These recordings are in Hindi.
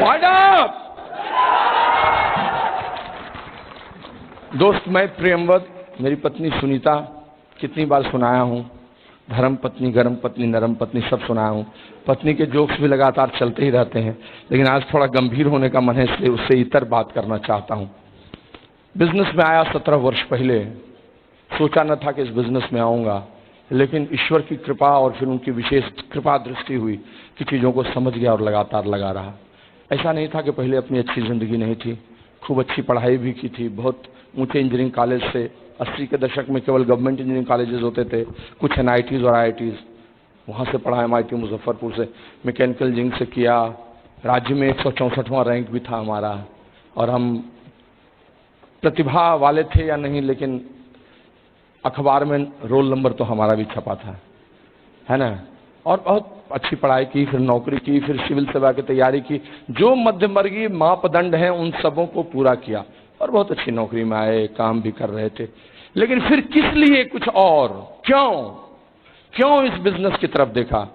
वाइड दोस्त, मैं प्रेमवत, मेरी पत्नी सुनीता, कितनी बार सुनाया हूं, धर्म पत्नी, गर्म पत्नी, नरम पत्नी, सब सुनाया हूं। पत्नी के जोक्स भी लगातार चलते ही रहते हैं, लेकिन आज थोड़ा गंभीर होने का मन है, इसलिए उससे इतर बात करना चाहता हूं। बिजनेस में आया 17 वर्ष पहले, सोचा न था कि इस बिजनेस में आऊंगा, लेकिन ईश्वर की कृपा और फिर उनकी विशेष कृपा दृष्टि हुई कि चीज़ों को समझ गया और लगातार लगा रहा। ऐसा नहीं था कि पहले अपनी अच्छी ज़िंदगी नहीं थी, खूब अच्छी पढ़ाई भी की थी, बहुत ऊंचे इंजीनियरिंग कॉलेज से। 80 के दशक में केवल गवर्नमेंट इंजीनियरिंग कॉलेजेस होते थे, कुछ NITs और IITs, वहाँ से पढ़ा। MIT मुजफ्फरपुर से मैकेनिकल इंजीनियरिंग से किया। राज्य में 164वां रैंक भी था हमारा, और हम प्रतिभा वाले थे या नहीं, लेकिन अखबार में रोल नंबर तो हमारा भी छपा था, है ना। और बहुत अच्छी पढ़ाई की, फिर नौकरी की, फिर सिविल सेवा की तैयारी की, जो मध्यवर्गीय मापदंड हैं उन सबों को पूरा किया, और बहुत अच्छी नौकरी में आए, काम भी कर रहे थे। लेकिन फिर किस लिए कुछ और, क्यों इस बिजनेस की तरफ देखा?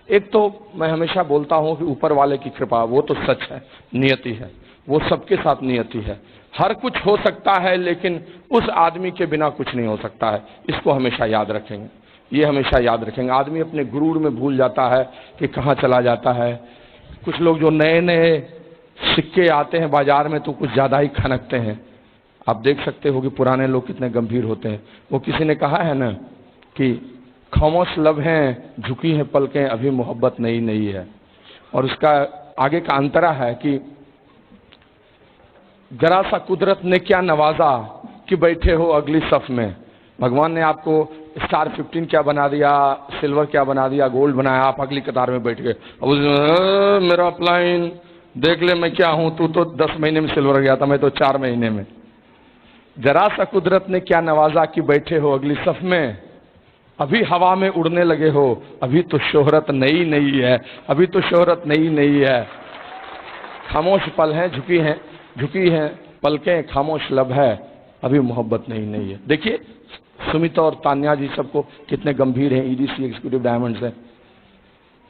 एक तो मैं हमेशा बोलता हूं कि ऊपर वाले की कृपा, वो तो सच है, नियति है, वो सबके साथ नियति है। हर कुछ हो सकता है, लेकिन उस आदमी के बिना कुछ नहीं हो सकता है। इसको हमेशा याद रखेंगे, ये हमेशा याद रखेंगे। आदमी अपने गुरूर में भूल जाता है कि कहाँ चला जाता है। कुछ लोग जो नए नए सिक्के आते हैं बाजार में, तो कुछ ज्यादा ही खनकते हैं। आप देख सकते हो कि पुराने लोग कितने गंभीर होते हैं। वो किसी ने कहा है ना कि खामोश लब हैं, झुकी हैं पलकें, अभी मोहब्बत नई नई है। और उसका आगे का अंतरा है कि जरा सा कुदरत ने क्या नवाजा कि बैठे हो अगली सफ में। भगवान ने आपको स्टार 15 क्या बना दिया, सिल्वर क्या बना दिया, गोल्ड बनाया, आप अगली कतार में बैठ गए। अब मेरा अपलाइन देख ले, मैं क्या हूं, तू तो 10 महीने में सिल्वर गया था, मैं तो 4 महीने में। जरा सा कुदरत ने क्या नवाजा कि बैठे हो अगली सफ में, अभी हवा में उड़ने लगे हो, अभी तो शोहरत नई नई है, अभी तो शोहरत नई नई है। खामोश पल हैं, झुकी हैं पलकें, खामोश लब है, अभी मोहब्बत नई नई है। देखिए सुमिता और तान्या जी सबको कितने गंभीर हैं, EDC एग्जीक्यूटिव डायमंड्स हैं।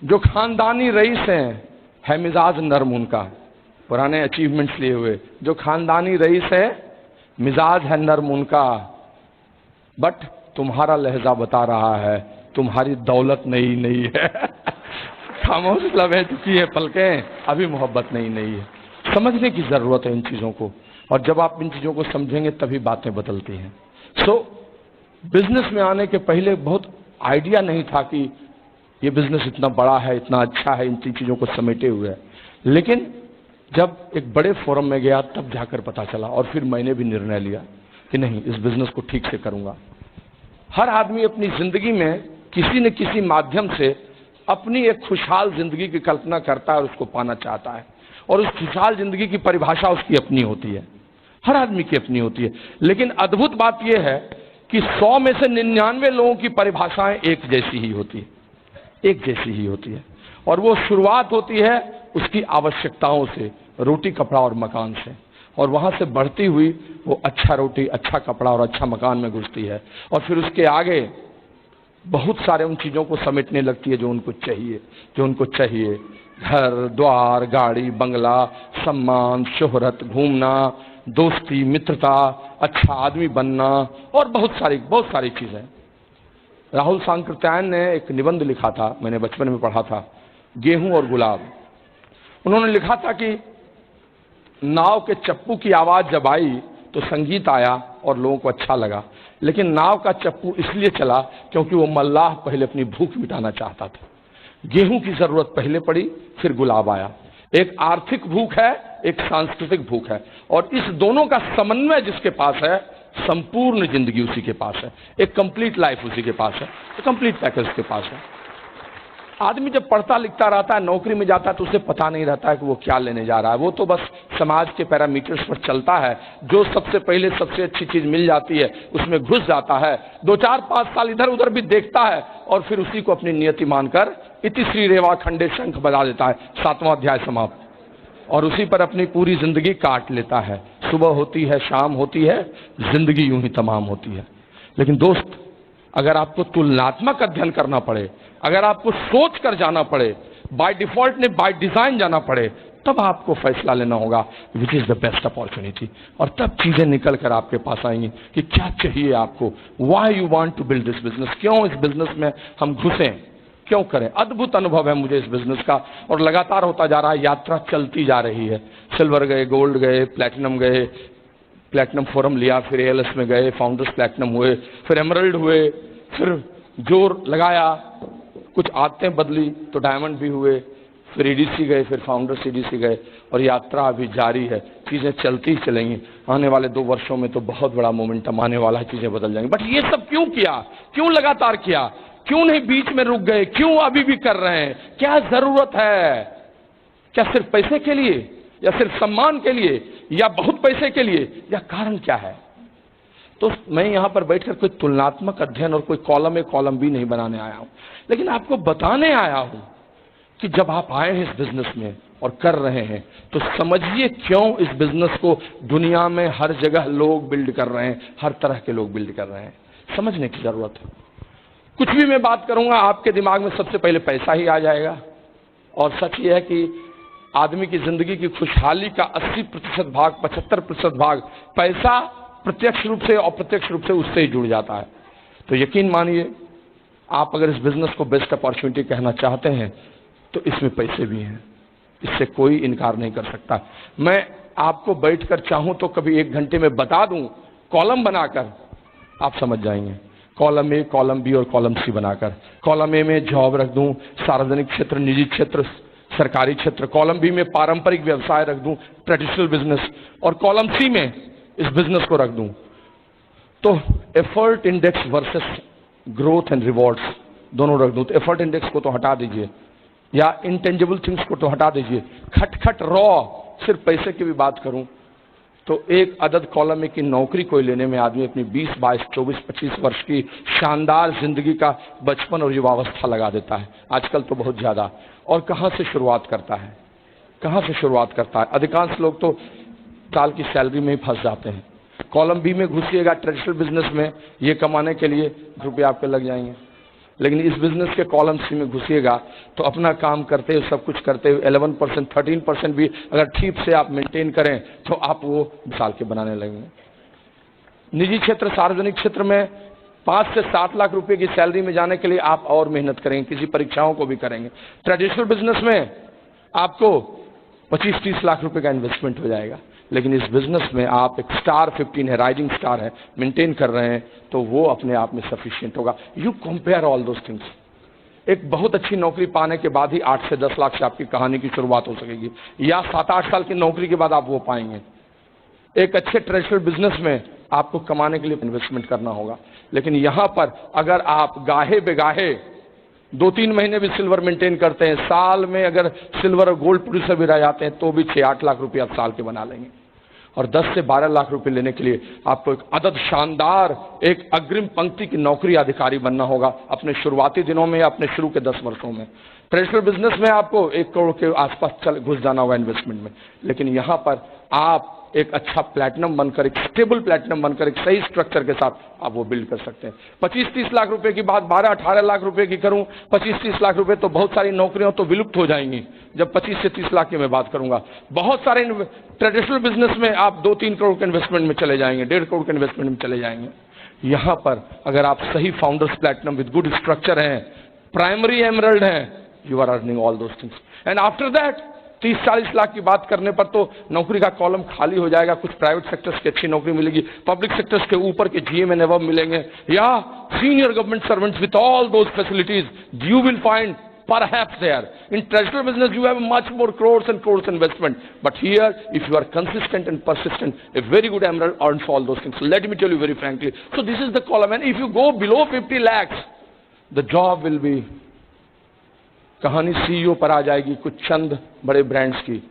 जो खानदानी रईस हैं, है मिजाज नर्म उनका, पुराने अचीवमेंट्स लिए हुए। जो खानदानी रईस है, मिजाज है नर्म उनका, बट तुम्हारा लहजा बता रहा है तुम्हारी दौलत नई नई है। खामोश लब है, झुकी है पलकें, अभी मोहब्बत नई नई है। समझने की जरूरत है इन चीजों को, और जब आप इन चीजों को समझेंगे तभी बातें बदलती हैं। बिजनेस में आने के पहले बहुत आइडिया नहीं था कि ये बिजनेस इतना बड़ा है, इतना अच्छा है, इन चीजों को समेटे हुए है। लेकिन जब एक बड़े फोरम में गया तब जाकर पता चला, और फिर मैंने भी निर्णय लिया कि नहीं, इस बिजनेस को ठीक से करूंगा। हर आदमी अपनी जिंदगी में किसी न किसी माध्यम से अपनी एक खुशहाल जिंदगी की कल्पना करता है और उसको पाना चाहता है, और उस खुशहाल जिंदगी की परिभाषा उसकी अपनी होती है, हर आदमी की अपनी होती है। लेकिन अद्भुत बात यह है कि 100 में से 99 लोगों की परिभाषाएं एक जैसी ही होती है, एक जैसी ही होती है। और वो शुरुआत होती है उसकी आवश्यकताओं से, रोटी कपड़ा और मकान से, और वहां से बढ़ती हुई वो अच्छा रोटी, अच्छा कपड़ा और अच्छा मकान में घुसती है, और फिर उसके आगे बहुत सारे उन चीजों को समेटने लगती है जो उनको चाहिए। घर द्वार, गाड़ी, बंगला, सम्मान, शोहरत, घूमना, दोस्ती, मित्रता, अच्छा आदमी बनना, और बहुत सारी चीजें। राहुल सांकृत्यायन ने एक निबंध लिखा था, मैंने बचपन में पढ़ा था, गेहूं और गुलाब। उन्होंने लिखा था कि नाव के चप्पू की आवाज जब आई तो संगीत आया और लोगों को अच्छा लगा, लेकिन नाव का चप्पू इसलिए चला क्योंकि वो मल्लाह पहले अपनी भूख मिटाना चाहता था। गेहूं की जरूरत पहले पड़ी, फिर गुलाब आया। एक आर्थिक भूख है, एक सांस्कृतिक भूख है, और इस दोनों का समन्वय जिसके पास है, संपूर्ण जिंदगी उसी के पास है, एक कंप्लीट लाइफ उसी के पास है, एक कंप्लीट पैकेज उसके पास है। आदमी जब पढ़ता लिखता रहता है, नौकरी में जाता है, तो उसे पता नहीं रहता है कि वो क्या लेने जा रहा है। वो तो बस समाज के पैरामीटर्स पर चलता है, जो सबसे पहले सबसे अच्छी चीज मिल जाती है उसमें घुस जाता है, 2 4 5 साल इधर उधर भी देखता है, और फिर उसी को अपनी नियति मानकर इति श्री रेवा खंडे शंख बजा देता है, 7वां अध्याय समाप्त, और उसी पर अपनी पूरी जिंदगी काट लेता है। सुबह होती है, शाम होती है, जिंदगी यूं ही तमाम होती है। लेकिन दोस्त, अगर आपको तुलनात्मक अध्ययन करना पड़े, अगर आपको सोच कर जाना पड़े, बाय डिफॉल्ट ने बाय डिजाइन जाना पड़े, तब आपको फैसला लेना होगा which is the best opportunity, और तब चीजें निकल कर आपके पास आएंगी कि क्या चाहिए आपको, why you want to build this business, क्यों इस बिजनेस में हम घुसें, क्यों करें। अद्भुत अनुभव है मुझे इस बिजनेस का, और लगातार होता जा रहा है, यात्रा चलती जा रही है। सिल्वर गए, गोल्ड गए, प्लैटिनम गए, प्लैटिनम फोरम लिया, फिर एएलएस में गए, फाउंडर्स प्लैटिनम हुए, फिर एमरल्ड हुए, फिर जोर लगाया, कुछ आदतें बदली तो डायमंड भी हुए, फिर ईडीसी गए, फिर फाउंडर्स ईडीसी गए, और यात्रा अभी जारी है। चीजें चलती चलेंगी। आने वाले 2 वर्षों में तो बहुत बड़ा मोमेंटम आने वाला है, चीजें बदल जाएंगी। बट ये सब क्यों किया, क्यों लगातार किया, क्यों नहीं बीच में रुक गए, क्यों अभी भी कर रहे हैं, क्या जरूरत है, क्या सिर्फ पैसे के लिए, या सिर्फ सम्मान के लिए, या बहुत पैसे के लिए, या कारण क्या है। तो मैं यहां पर बैठकर कोई तुलनात्मक अध्ययन और कोई कॉलम ए कॉलम बी नहीं बनाने आया हूं, लेकिन आपको बताने आया हूं कि जब आप आए हैं इस बिजनेस में और कर रहे हैं तो समझिए क्यों इस बिजनेस को दुनिया में हर जगह लोग बिल्ड कर रहे हैं, हर तरह के लोग बिल्ड कर रहे हैं। समझने की जरूरत है। कुछ भी मैं बात करूंगा आपके दिमाग में सबसे पहले पैसा ही आ जाएगा, और सच यह है कि आदमी की जिंदगी की खुशहाली का 80% भाग, 75% भाग पैसा प्रत्यक्ष रूप से और अप्रत्यक्ष रूप से उससे ही जुड़ जाता है। तो यकीन मानिए, आप अगर इस बिजनेस को बेस्ट अपॉर्चुनिटी कहना चाहते हैं तो इसमें पैसे भी हैं, इससे कोई इनकार नहीं कर सकता। मैं आपको बैठकर चाहूं तो कभी 1 घंटे में बता दूं, कॉलम बनाकर आप समझ जाएंगे। कॉलम ए, कॉलम बी और कॉलम सी बनाकर। कॉलम ए में जॉब रख दूं, सार्वजनिक क्षेत्र, निजी क्षेत्र, सरकारी क्षेत्र। कॉलम बी में पारंपरिक व्यवसाय रख दूं, ट्रेडिशनल बिजनेस, और कॉलम सी में इस बिजनेस को रख दूं। तो effort index versus growth and rewards दोनों रख दूं। तो एफर्ट इंडेक्स को तो हटा दीजिए, या इंटेंजिबल थिंग्स को तो हटा दीजिए, खटखट रॉ सिर्फ पैसे की भी बात करूं तो एक अदद कॉलम की नौकरी कोई लेने में आदमी अपनी 20, 22, 24, 25 वर्ष की शानदार जिंदगी का बचपन और युवावस्था लगा देता है, आजकल तो बहुत ज्यादा। और कहां से शुरुआत करता है, कहां से शुरुआत करता है। अधिकांश लोग तो साल की सैलरी में ही फंस जाते हैं। कॉलम बी में घुसिएगा ट्रेडिशनल बिजनेस में, ये कमाने के लिए रुपये आपके लग जाएंगे। लेकिन इस बिजनेस के कॉलम सी में घुसिएगा तो अपना काम करते हुए, सब कुछ करते हुए 11%, 13% भी अगर ठीक से आप मेंटेन करें तो आप वो साल के बनाने लगेंगे। निजी क्षेत्र, सार्वजनिक क्षेत्र में 5 से 7 लाख रुपए की सैलरी में जाने के लिए आप और मेहनत करेंगे, किसी परीक्षाओं को भी करेंगे। ट्रेडिशनल बिजनेस में आपको 25-30 लाख रुपए का इन्वेस्टमेंट हो जाएगा। लेकिन इस बिजनेस में आप एक स्टार 15 है, राइजिंग स्टार है, मेंटेन कर रहे हैं तो वो अपने आप में सफिशिएंट होगा। You compare all those things. एक बहुत अच्छी नौकरी पाने के बाद ही 8 से 10 लाख से आपकी कहानी की शुरुआत हो सकेगी, या 7-8 साल की नौकरी के बाद आप वो पाएंगे। एक अच्छे ट्रेडिशनल बिजनेस में आपको कमाने के लिए इन्वेस्टमेंट करना होगा। लेकिन यहां पर अगर आप गाहे बेगाहे 2-3 महीने भी सिल्वर मेंटेन करते हैं, साल में अगर सिल्वर और गोल्ड प्रोड्यूसर भी रह जाते हैं तो भी 6-8 लाख रुपए आप साल के बना लेंगे। और 10 से 12 लाख रुपए लेने के लिए आपको एक अदद शानदार, एक अग्रिम पंक्ति की नौकरी अधिकारी बनना होगा अपने शुरुआती दिनों में या अपने शुरू के 10 वर्षों में। ट्रेडिशनल बिजनेस में आपको 1 करोड़ के आसपास घुस जाना होगा इन्वेस्टमेंट में। लेकिन यहां पर आप एक अच्छा प्लैटिनम बनकर, एक स्टेबल प्लैटिनम बनकर, एक सही स्ट्रक्चर के साथ आप वो बिल्ड कर सकते हैं। 25-30 लाख रुपए की बात 12-18 लाख रुपए की करूं, 25-30 लाख रुपए तो बहुत सारी नौकरियां तो विलुप्त हो जाएंगी। जब 25 से 30 लाख की मैं बात करूंगा, बहुत सारे ट्रेडिशनल बिजनेस में आप 2-3 करोड़ के इन्वेस्टमेंट में चले जाएंगे, 1.5 करोड़ के इन्वेस्टमेंट में चले जाएंगे। यहां पर अगर आप सही founders platinum with good structure हैं, प्राइमरी एमरल्ड हैं, you are earning all those things. And after that 30-40 lakh की बात करने पर तो नौकरी का कॉलम खाली हो जाएगा। कुछ प्राइवेट सेक्टर्स की अच्छी नौकरी मिलेगी, पब्लिक सेक्टर्स के ऊपर के जीएम एंड अबव मिलेंगे, या senior government servants with all those facilities you will find perhaps there. In traditional business you have much more crores and crores investment, but here if you are consistent and persistent, a very good emerald earns all those things. So let me tell you very frankly, so this is the column, and if you go below 50 lakhs the job will be, कहानी सीईओ पर आ जाएगी, कुछ चंद बड़े ब्रांड्स की।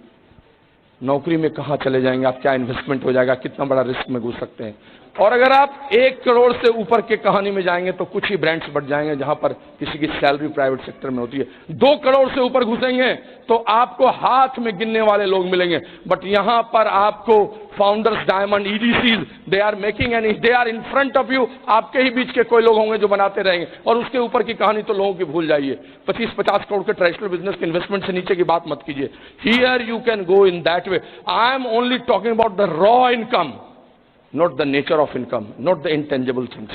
नौकरी में कहां चले जाएंगे आप, क्या इन्वेस्टमेंट हो जाएगा, कितना बड़ा रिस्क में घुस सकते हैं। और अगर आप 1 करोड़ से ऊपर के कहानी में जाएंगे तो कुछ ही ब्रांड्स बढ़ जाएंगे जहां पर किसी की सैलरी प्राइवेट सेक्टर में होती है। 2 करोड़ से ऊपर घुसेंगे तो आपको हाथ में गिनने वाले लोग मिलेंगे, बट यहां पर आपको founders diamond EDCs they are making and they are in front of you. आपके ही बीच के कोई लोग होंगे जो बनाते रहेंगे, और उसके ऊपर की कहानी तो लोगों की भूल जाइए। 25-50 करोड़ के ट्रेडिशनल बिजनेस के इन्वेस्टमेंट से नीचे की बात मत कीजिए। Here you can go in that way. I am only talking about the raw income, not the nature of income, not the intangible things.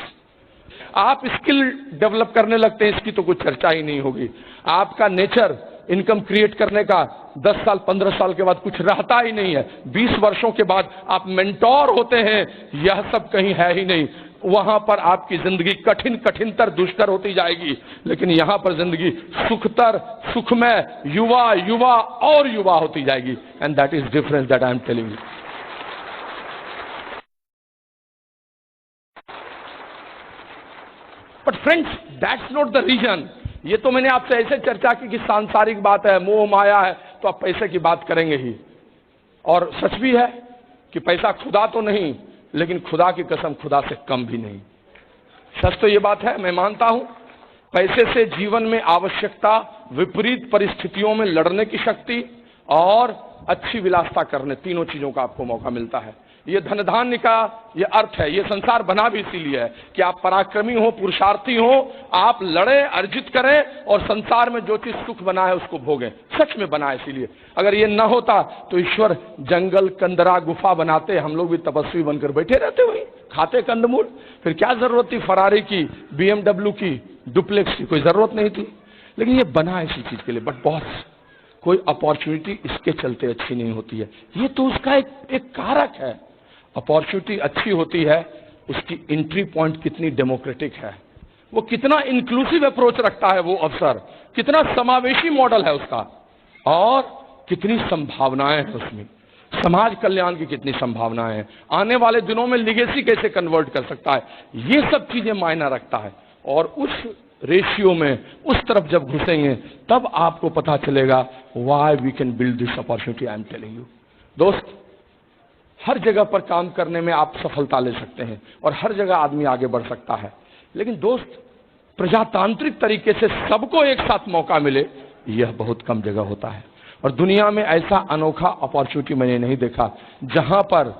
आप स्किल डेवलप करने लगते हैं, इसकी तो कुछ चर्चा ही नहीं होगी। आपका नेचर इनकम क्रिएट करने का 10 साल 15 साल के बाद कुछ रहता ही नहीं है। 20 वर्षों के बाद आप मेंटोर होते हैं, यह सब कहीं है ही नहीं। वहां पर आपकी जिंदगी कठिन कठिनतर दुष्कर होती जाएगी, लेकिन यहां पर जिंदगी सुखतर सुखमय युवा युवा और युवा होती जाएगी। And that is difference that I am telling you. But friends, that's not the reason. ये तो मैंने आपसे ऐसे चर्चा की कि सांसारिक बात है, मोह माया है, तो आप पैसे की बात करेंगे ही। और सच भी है कि पैसा खुदा तो नहीं, लेकिन खुदा की कसम खुदा से कम भी नहीं। सच तो ये बात है, मैं मानता हूं। पैसे से जीवन में आवश्यकता, विपरीत परिस्थितियों में लड़ने की शक्ति और अच्छी विलासता करने, तीनों चीजों का आपको मौका मिलता है। ये धन धान्य का ये अर्थ है। ये संसार बना भी इसीलिए है कि आप पराक्रमी हो, पुरुषार्थी हो, आप लड़ें, अर्जित करें और संसार में जो चीज सुख बना है उसको भोगें। सच में बना है इसीलिए। अगर ये न होता तो ईश्वर जंगल, कंदरा, गुफा बनाते, हम लोग भी तपस्वी बनकर बैठे रहते हुए, खाते कंदमूल। फिर क्या जरूरत थी फरारी की, BMW की, डुप्लेक्स की? कोई जरूरत नहीं थी। लेकिन ये बना है इसी चीज के लिए। बट बॉस, कोई अपॉर्चुनिटी इसके चलते अच्छी नहीं होती है। ये तो उसका एक कारक है। अपॉर्चुनिटी अच्छी होती है, उसकी एंट्री पॉइंट कितनी डेमोक्रेटिक है, वो कितना इंक्लूसिव अप्रोच रखता है वो अवसर, कितना समावेशी मॉडल है उसका, और कितनी संभावनाएं हैं उसमें, समाज कल्याण की कितनी संभावनाएं हैं, आने वाले दिनों में लिगेसी कैसे कन्वर्ट कर सकता है, ये सब चीजें मायना रखता है। और उस रेशियो में उस तरफ जब घुसेंगे तब आपको पता चलेगा why we can build this opportunity I am telling you. दोस्त, हर जगह पर काम करने में आप सफलता ले सकते हैं और हर जगह आदमी आगे बढ़ सकता है, लेकिन दोस्त, प्रजातांत्रिक तरीके से सबको एक साथ मौका मिले, यह बहुत कम जगह होता है। और दुनिया में ऐसा अनोखा अपॉर्चुनिटी मैंने नहीं देखा जहां पर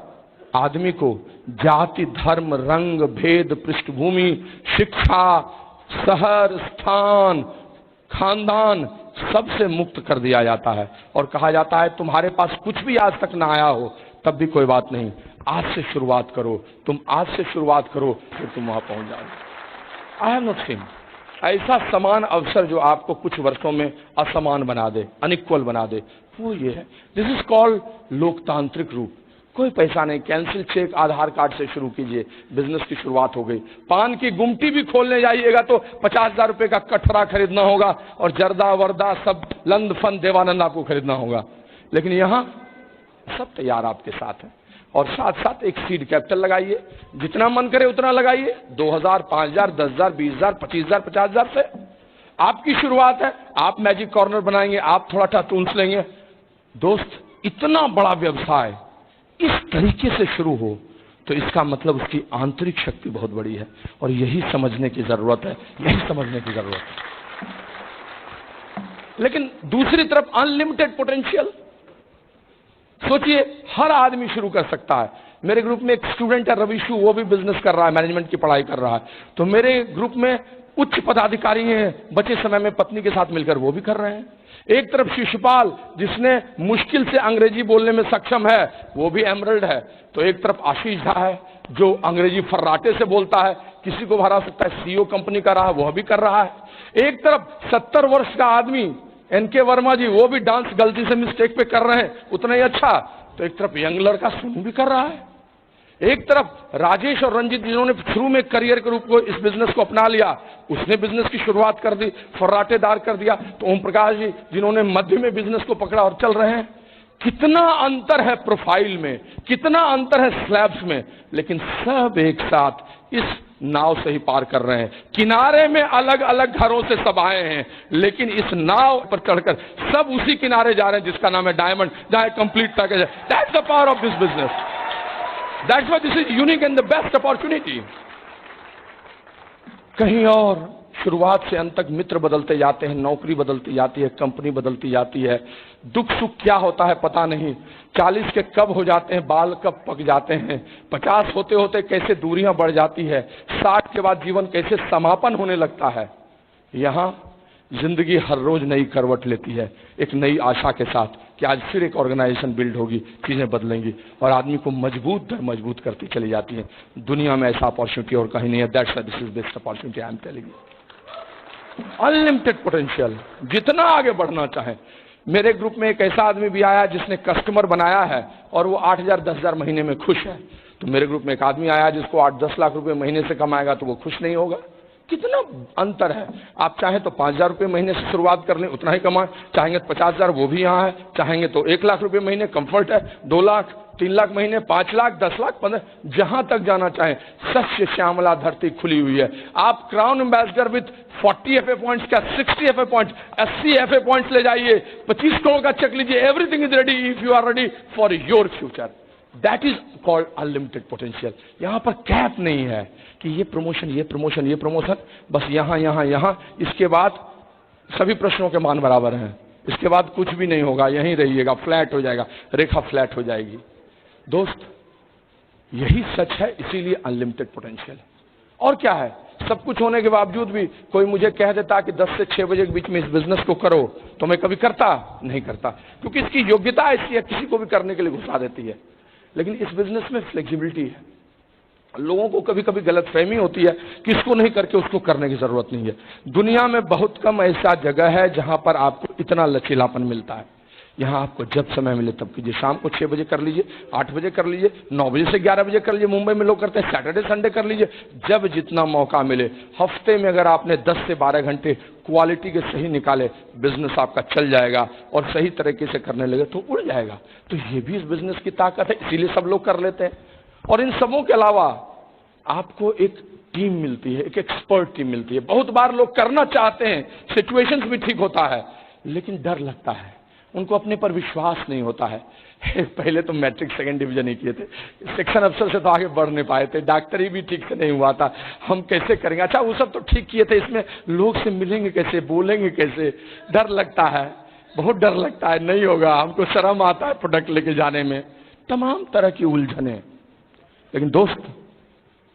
आदमी को जाति, धर्म, रंग, भेद, पृष्ठभूमि, शिक्षा, शहर, स्थान, खानदान सबसे मुक्त कर दिया जाता है और कहा जाता है तुम्हारे पास कुछ भी आज तक ना आया हो तब भी कोई बात नहीं, आज से शुरुआत करो। तुम आज से शुरुआत करो फिर तुम वहां पहुंच जाओगे। आई हैव नॉट सीन ऐसा समान अवसर जो आपको कुछ वर्षों में असमान बना दे, अनइक्वल बना दे। वो ये है, दिस इज कॉल्ड लोकतांत्रिक रूप। कोई पैसा नहीं, कैंसिल चेक, आधार कार्ड से शुरू कीजिए, बिजनेस की शुरुआत हो गई। पान की गुमटी भी खोलने जाइएगा तो 50,000 रुपए का कटरा खरीदना होगा और जर्दा वर्दा सब लंद फन देवानंद आपको खरीदना होगा। लेकिन यहां सब तैयार आपके साथ है। और साथ साथ एक सीड कैपिटल लगाइए, जितना मन करे उतना लगाइए, 2,000, 5,000, 10,000, 20,000, 25,000, 50,000 से आपकी शुरुआत है। आप मैजिक कॉर्नर बनाएंगे, आप थोड़ा सा टूल्स लेंगे। दोस्त, इतना बड़ा व्यवसाय इस तरीके से शुरू हो तो इसका मतलब उसकी आंतरिक शक्ति बहुत बड़ी है और यही समझने की जरूरत है, यही समझने की जरूरत है। लेकिन दूसरी तरफ अनलिमिटेड पोटेंशियल। सोचिए, हर आदमी शुरू कर सकता है। मेरे ग्रुप में एक स्टूडेंट है रविशु, वो भी बिजनेस कर रहा है, मैनेजमेंट की पढ़ाई कर रहा है। तो मेरे ग्रुप में उच्च पदाधिकारी हैं, बचे समय में पत्नी के साथ मिलकर वो भी कर रहे हैं। एक तरफ शिशुपाल, जिसने मुश्किल से अंग्रेजी बोलने में सक्षम है, वो भी एमरल्ड है। तो एक तरफ आशीष झा है जो अंग्रेजी फर्राटे से बोलता है, किसी को हरा सकता है, सीईओ कंपनी का रहा, वह भी कर रहा है। एक तरफ 70 वर्ष का आदमी एनके वर्मा जी, वो भी डांस गलती से मिस्टेक पे कर रहे हैं, उतना ही अच्छा। तो एक तरफ यंग लड़का सुन भी कर रहा है। एक तरफ राजेश और रंजीत जिन्होंने शुरू में करियर के रूप को इस बिजनेस को अपना लिया, उसने बिजनेस की शुरुआत कर दी, फर्राटेदार कर दिया। तो ओम प्रकाश जी जिन्होंने मध्य में बिजनेस को पकड़ा और चल रहे हैं। कितना अंतर है प्रोफाइल में, कितना अंतर है स्लैब्स में, लेकिन सब एक साथ इस नाव से ही पार कर रहे हैं। किनारे में अलग अलग घरों से सब आए हैं, लेकिन इस नाव पर चढ़कर सब उसी किनारे जा रहे हैं जिसका नाम है डायमंड, जहां कंप्लीट पैकेज है। That's the power of this business. That's why this is unique and the best opportunity. कहीं और शुरुआत से अंत तक मित्र बदलते जाते हैं, नौकरी बदलती जाती है, कंपनी बदलती जाती है, दुख सुख क्या होता है पता नहीं, 40 के कब हो जाते हैं, बाल कब पक जाते हैं, 50 होते होते कैसे दूरियां बढ़ जाती है, 60 के बाद जीवन कैसे समापन होने लगता है। यहां जिंदगी हर रोज नई करवट लेती है, एक नई आशा के साथ कि आज फिर एक ऑर्गेनाइजेशन बिल्ड होगी, चीजें बदलेंगी और आदमी को मजबूत दर मजबूत करती चली जाती है। दुनिया में ऐसा अपॉर्चुनिटी और कहीं नहीं है। That's this is best opportunity I am telling you. Unlimited potential, जितना आगे बढ़ना चाहे। मेरे ग्रुप में एक ऐसा आदमी भी आया जिसने कस्टमर बनाया है और वो 8,000 10,000 महीने में खुश है। तो मेरे ग्रुप में एक आदमी आया जिसको 8-10 लाख रुपए महीने से कमाएगा तो वो खुश नहीं होगा। कितना अंतर है। आप चाहें तो 5,000 रुपए महीने से शुरुआत कर लें, उतना ही कमाएं, चाहेंगे तो 50,000, वो भी यहाँ है, चाहेंगे तो 1 लाख रुपए महीने कंफर्ट है, 2 लाख 3 लाख महीने, 5 लाख 10 लाख 15, जहां तक जाना चाहें। सस्य श्यामला धरती खुली हुई है। आप crown ambassador with 40 FA points का 60 FA पॉइंट 80 FA पॉइंट्स ले जाइए, 25 करोड़ का चेक लीजिए। Everything is ready if you are ready for your future. That is called unlimited potential. यहां पर कैप नहीं है कि ये प्रमोशन ये प्रमोशन ये प्रमोशन, बस यहां यहां यहां, इसके बाद सभी प्रश्नों के मान बराबर हैं, इसके बाद कुछ भी नहीं होगा, यहीं रहिएगा, फ्लैट हो जाएगा, रेखा फ्लैट हो जाएगी। दोस्त यही सच है, इसीलिए अनलिमिटेड पोटेंशियल। और क्या है, सब कुछ होने के बावजूद भी कोई मुझे कह देता कि 10 से 6 बजे के बीच में इस बिजनेस को करो, तो मैं कभी करता नहीं करता, क्योंकि इसकी योग्यता ऐसी है, किसी को भी करने के लिए घुसा देती है। लेकिन इस बिजनेस में फ्लेक्सिबिलिटी है। लोगों को कभी कभी गलतफहमी होती है कि इसको नहीं करके उसको करने की जरूरत नहीं है। दुनिया में बहुत कम ऐसा जगह है जहां पर आपको इतना लचीलापन मिलता है। यहां आपको जब समय मिले तब कीजिए। शाम को 6 बजे कर लीजिए, 8 बजे कर लीजिए, 9 बजे से 11 बजे कर लीजिए। मुंबई में लोग करते हैं सैटरडे संडे कर लीजिए, जब जितना मौका मिले। हफ्ते में अगर आपने 10 से 12 घंटे क्वालिटी के सही निकाले, बिजनेस आपका चल जाएगा और सही तरीके से करने लगे तो उड़ जाएगा। तो ये भी इस बिजनेस की ताकत है, इसीलिए सब लोग कर लेते हैं। और इन सबों के अलावा आपको एक टीम मिलती है, एक एक्सपर्ट टीम मिलती है। बहुत बार लोग करना चाहते हैं, सिचुएशंस भी ठीक होता है, लेकिन डर लगता है, उनको अपने पर विश्वास नहीं होता है। पहले तो मैट्रिक 2nd डिवीजन ही किए थे, सेक्शन अफसर से तो आगे बढ़ नहीं पाए थे, डॉक्टरी भी ठीक से नहीं हुआ था, हम कैसे करेंगे। अच्छा वो सब तो ठीक किए थे, इसमें लोग से मिलेंगे कैसे, बोलेंगे कैसे, डर लगता है, बहुत डर लगता है, नहीं होगा, हमको शर्म आता है प्रोडक्ट लेके जाने में, तमाम तरह की उलझने। लेकिन दोस्त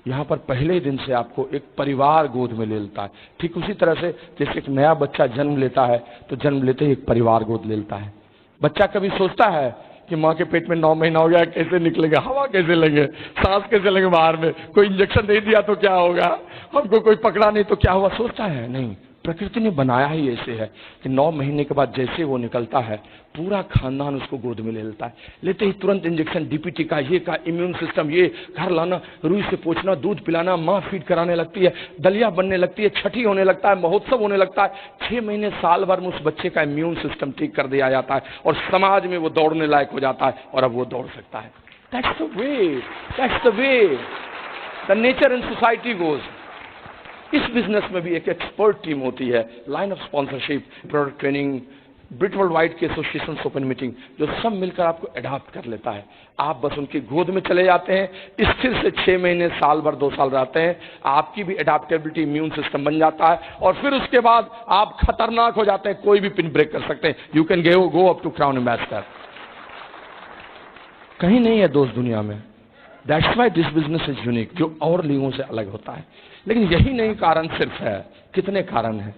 यहां पर पहले दिन से आपको एक परिवार गोद में ले लेता है। ठीक उसी तरह से जैसे एक नया बच्चा जन्म लेता है तो जन्म लेते ही एक परिवार गोद लेता है। बच्चा कभी सोचता है कि माँ के पेट में 9 महीना हो गया, कैसे निकलेंगे, हवा कैसे लेंगे, सांस कैसे लेंगे बाहर में, कोई इंजेक्शन नहीं दिया तो क्या होगा, हमको कोई पकड़ा नहीं तो क्या हुआ, सोचता है नहीं। प्रकृति ने बनाया ही ऐसे है कि 9 महीने के बाद जैसे वो निकलता है पूरा खानदान उसको गोद में ले लेता है। लेते ही तुरंत इंजेक्शन, डीपीटी का, ये का, इम्यून सिस्टम, ये घर लाना, रुई से पोंछना, दूध पिलाना, माँ फीड कराने लगती है, दलिया बनने लगती है, छठी होने लगता है, महोत्सव होने लगता है। 6 महीने साल भर में उस बच्चे का इम्यून सिस्टम ठीक कर दिया जाता है और समाज में वो दौड़ने लायक हो जाता है और अब वो दौड़ सकता है। That's the way, that's the way the nature and society goes. इस बिजनेस में भी एक एक्सपर्ट टीम होती है, line of sponsorship, product training, Brit world wide के एसोसिएशन ओपन मीटिंग, जो सब मिलकर आपको अडॉप्ट कर लेता है। आप बस उनकी गोद में चले जाते हैं, स्थिर से 6 महीने, साल भर, 2 साल रहते हैं, आपकी भी अडैप्टेबिलिटी, इम्यून सिस्टम बन जाता है और फिर उसके बाद आप खतरनाक हो जाते हैं, कोई भी पिन ब्रेक कर सकते हैं। You can go up to crown ambassador. कहीं नहीं है दोस्त दुनिया में। That's why this business is unique, जो और लोगों से अलग होता है। लेकिन यही नहीं कारण सिर्फ है, कितने कारण हैं।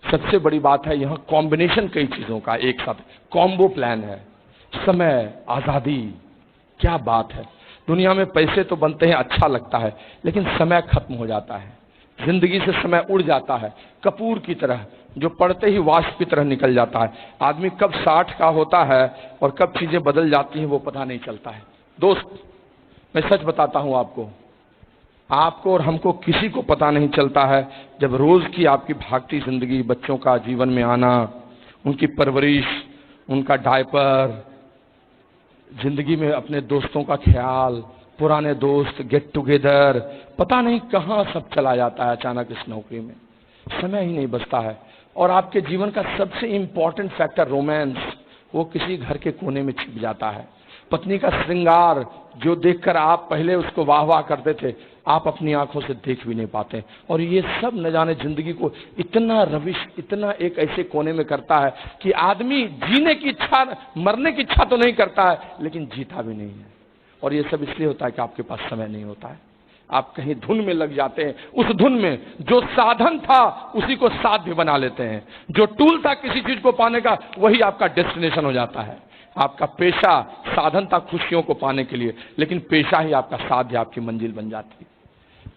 सबसे बड़ी बात है यहाँ कॉम्बिनेशन कई चीजों का एक साथ, कॉम्बो प्लान है। समय, आजादी, क्या बात है। दुनिया में पैसे तो बनते हैं, अच्छा लगता है, लेकिन समय खत्म हो जाता है, जिंदगी से समय उड़ जाता है, कपूर की तरह जो पड़ते ही वाष्प की तरह निकल जाता है। आदमी कब 60 का होता है और कब चीजें बदल जाती हैं वो पता नहीं चलता है। दोस्त मैं सच बताता हूं आपको और हमको किसी को पता नहीं चलता है जब रोज की आपकी भागती जिंदगी, बच्चों का जीवन में आना, उनकी परवरिश, उनका डायपर, जिंदगी में अपने दोस्तों का ख्याल, पुराने दोस्त, गेट टुगेदर, पता नहीं कहां सब चला जाता है अचानक इस नौकरी में, समय ही नहीं बचता है। और आपके जीवन का सबसे इंपॉर्टेंट फैक्टर रोमांस, वो किसी घर के कोने में छिप जाता है। पत्नी का श्रृंगार जो देखकर आप पहले उसको वाह वाह करते थे, आप अपनी आंखों से देख भी नहीं पाते। और ये सब न जाने जिंदगी को इतना रविश, इतना एक ऐसे कोने में करता है कि आदमी जीने की इच्छा, मरने की इच्छा तो नहीं करता है, लेकिन जीता भी नहीं है। और ये सब इसलिए होता है कि आपके पास समय नहीं होता है। आप कहीं धुन में लग जाते हैं, उस धुन में जो साधन था उसी को साध्य बना लेते हैं, जो टूल था किसी चीज को पाने का वही आपका डेस्टिनेशन हो जाता है। आपका पेशा साधन था खुशियों को पाने के लिए, लेकिन पेशा ही आपका साध्य, आपकी मंजिल बन जाती है।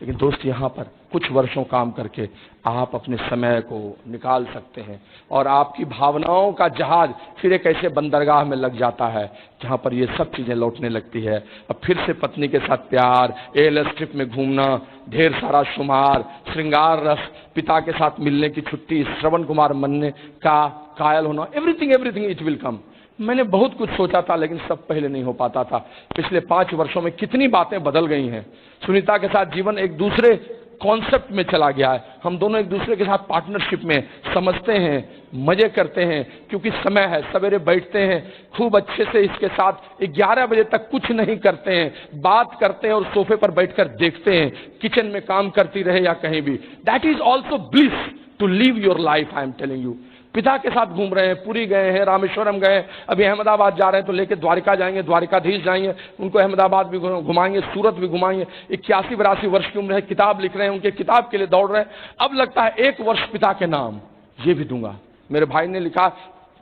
लेकिन दोस्त, यहाँ पर कुछ वर्षों काम करके आप अपने समय को निकाल सकते हैं और आपकी भावनाओं का जहाज फिर एक ऐसे बंदरगाह में लग जाता है जहाँ पर ये सब चीजें लौटने लगती है। अब फिर से पत्नी के साथ प्यार, एएलएस ट्रिप में घूमना, ढेर सारा शुमार, श्रृंगार रस, पिता के साथ मिलने की छुट्टी, श्रवण कुमार बनने का कायल होना, everything everything it will come. मैंने बहुत कुछ सोचा था लेकिन सब पहले नहीं हो पाता था। पिछले 5 वर्षों में कितनी बातें बदल गई हैं। सुनीता के साथ जीवन एक दूसरे कॉन्सेप्ट में चला गया है। हम दोनों एक दूसरे के साथ पार्टनरशिप में समझते हैं, मजे करते हैं, क्योंकि समय है। सवेरे बैठते हैं खूब अच्छे से इसके साथ, 11 बजे तक कुछ नहीं करते हैं, बात करते हैं और सोफे पर बैठकर देखते हैं, किचन में काम करती रहे या कहीं भी। That is also bliss to live your life, I am telling you. पिता के साथ घूम रहे हैं, पुरी गए हैं, रामेश्वरम गए, अभी अहमदाबाद जा रहे हैं तो लेके द्वारिका जाएंगे, द्वारिकाधीश जाएंगे, उनको अहमदाबाद भी घुमाएंगे, सूरत भी घुमाएंगे। 81-82 वर्ष की उम्र है, किताब लिख रहे हैं, उनके किताब के लिए दौड़ रहे हैं। अब लगता है 1 वर्ष पिता के नाम, ये भी दूंगा। मेरे भाई ने लिखा,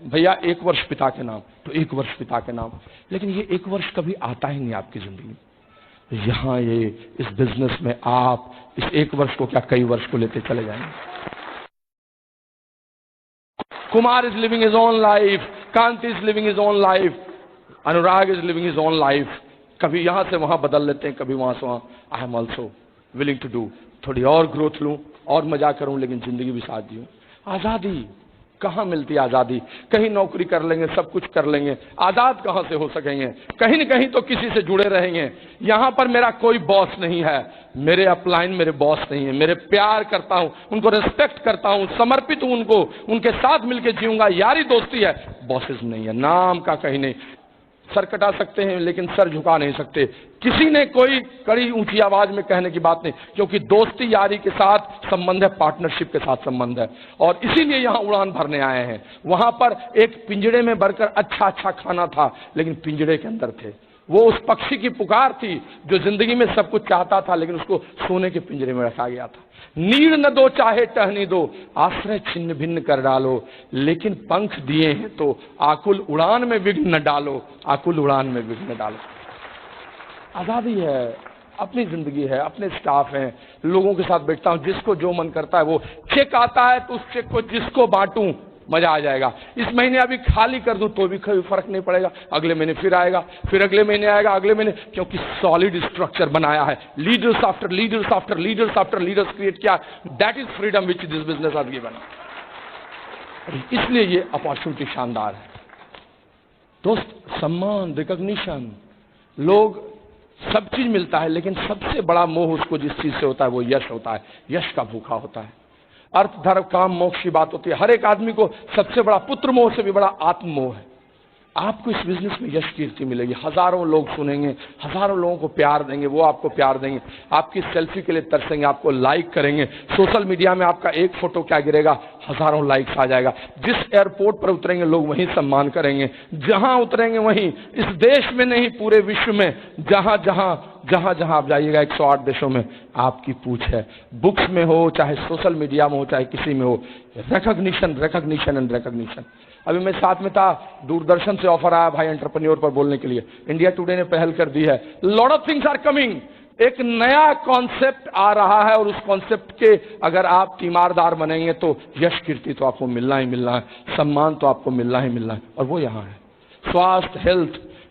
भैया 1 वर्ष पिता के नाम, तो 1 वर्ष पिता के नाम। लेकिन ये 1 वर्ष कभी आता ही नहीं आपकी जिंदगी में। यहाँ ये इस बिजनेस में आप इस 1 वर्ष को क्या कई वर्ष को लेते चले जाएंगे। Kumar is living his own life, Kanti is living his own life, Anurag is living his own life. कभी यहाँ से वहाँ बदल लेते हैं, कभी वहाँ से वहाँ। I am also willing to do, थोड़ी और ग्रोथ लूँ और मजा करूँ, लेकिन जिंदगी भी साथ जीऊँ। आज़ादी कहाँ मिलती है? आज़ादी कहीं नौकरी कर लेंगे, सब कुछ कर लेंगे, आज़ाद कहाँ से हो सकेंगे? कहीं न कहीं तो किसी से जुड़े रहेंगे। यहाँ पर मेरा कोई बॉस नहीं है, मेरे अपलाइन मेरे बॉस नहीं है, मेरे प्यार करता हूँ, उनको रिस्पेक्ट करता हूँ, समर्पित हूँ उनको, उनके साथ मिलकर जीऊंगा। यारी दोस्ती है, बॉसेस नहीं है, नाम का कहीं नहीं। सर कटा सकते हैं लेकिन सर झुका नहीं सकते। किसी ने कोई कड़ी ऊंची आवाज में कहने की बात नहीं, क्योंकि दोस्ती यारी के साथ संबंध है, पार्टनरशिप के साथ संबंध है। और इसीलिए यहां उड़ान भरने आए हैं। वहां पर एक पिंजड़े में भरकर अच्छा खाना था, लेकिन पिंजड़े के अंदर थे। वो उस पक्षी की पुकार थी जो जिंदगी में सब कुछ चाहता था, लेकिन उसको सोने के पिंजरे में रखा गया था। नीड़ न दो चाहे टहनी दो, आश्रय छिन्न भिन्न कर डालो, लेकिन पंख दिए हैं तो आकुल उड़ान में विघ्न न डालो, आकुल उड़ान में विघ्न डालो। आजादी है, अपनी जिंदगी है, अपने स्टाफ हैं, लोगों के साथ बैठता हूं, जिसको जो मन करता है वो। चेक आता है तो उस चेक को जिसको बांटूं, मजा आ जाएगा। इस महीने अभी खाली कर दूं तो भी कोई फर्क नहीं पड़ेगा, अगले महीने फिर आएगा, फिर अगले महीने आएगा, अगले महीने, क्योंकि सॉलिड स्ट्रक्चर बनाया है। Leaders after leaders after leaders after leaders create किया। That is freedom which this business has given. इसलिए ये अपॉर्चुनिटी शानदार है दोस्त। सम्मान, रिकॉग्निशन, लोग, सब चीज मिलता है, लेकिन सबसे बड़ा मोह उसको जिस चीज से होता है वो यश होता है। यश का भूखा होता है। अर्थ धर्म काम मोक्ष की बात होती है। हर एक आदमी को सबसे बड़ा पुत्र मोह से भी बड़ा आत्म मोह है। आपको इस बिजनेस में यश कीर्ति मिलेगी, हजारों लोग सुनेंगे, हजारों लोगों को प्यार देंगे, वो आपको प्यार देंगे, आपकी सेल्फी के लिए तरसेंगे, आपको लाइक करेंगे। सोशल मीडिया में आपका एक फोटो क्या गिरेगा, हजारों लाइक्स आ जाएगा। जिस एयरपोर्ट पर उतरेंगे लोग वहीं सम्मान करेंगे, जहां उतरेंगे वहीं, इस देश में नहीं पूरे विश्व में, जहां जहां आप जाइएगा 108 देशों में आपकी पूछ है। बुक्स में हो, चाहे सोशल मीडिया में हो, चाहे किसी में हो, रिकॉग्निशन रिकॉग्निशन एंड रिकॉग्निशन। अभी मैं साथ में था, दूरदर्शन से ऑफर आया भाई एंटरप्रेन्योर पर बोलने के लिए, इंडिया टुडे ने पहल कर दी है। Lot of things are coming. एक नया कॉन्सेप्ट आ रहा है और उस कॉन्सेप्ट के अगर आप तीमारदार बनेंगे तो यश कीर्ति तो आपको मिलना ही मिलना है, सम्मान तो आपको मिलना ही मिलना है, और वो यहाँ है। स्वास्थ्य,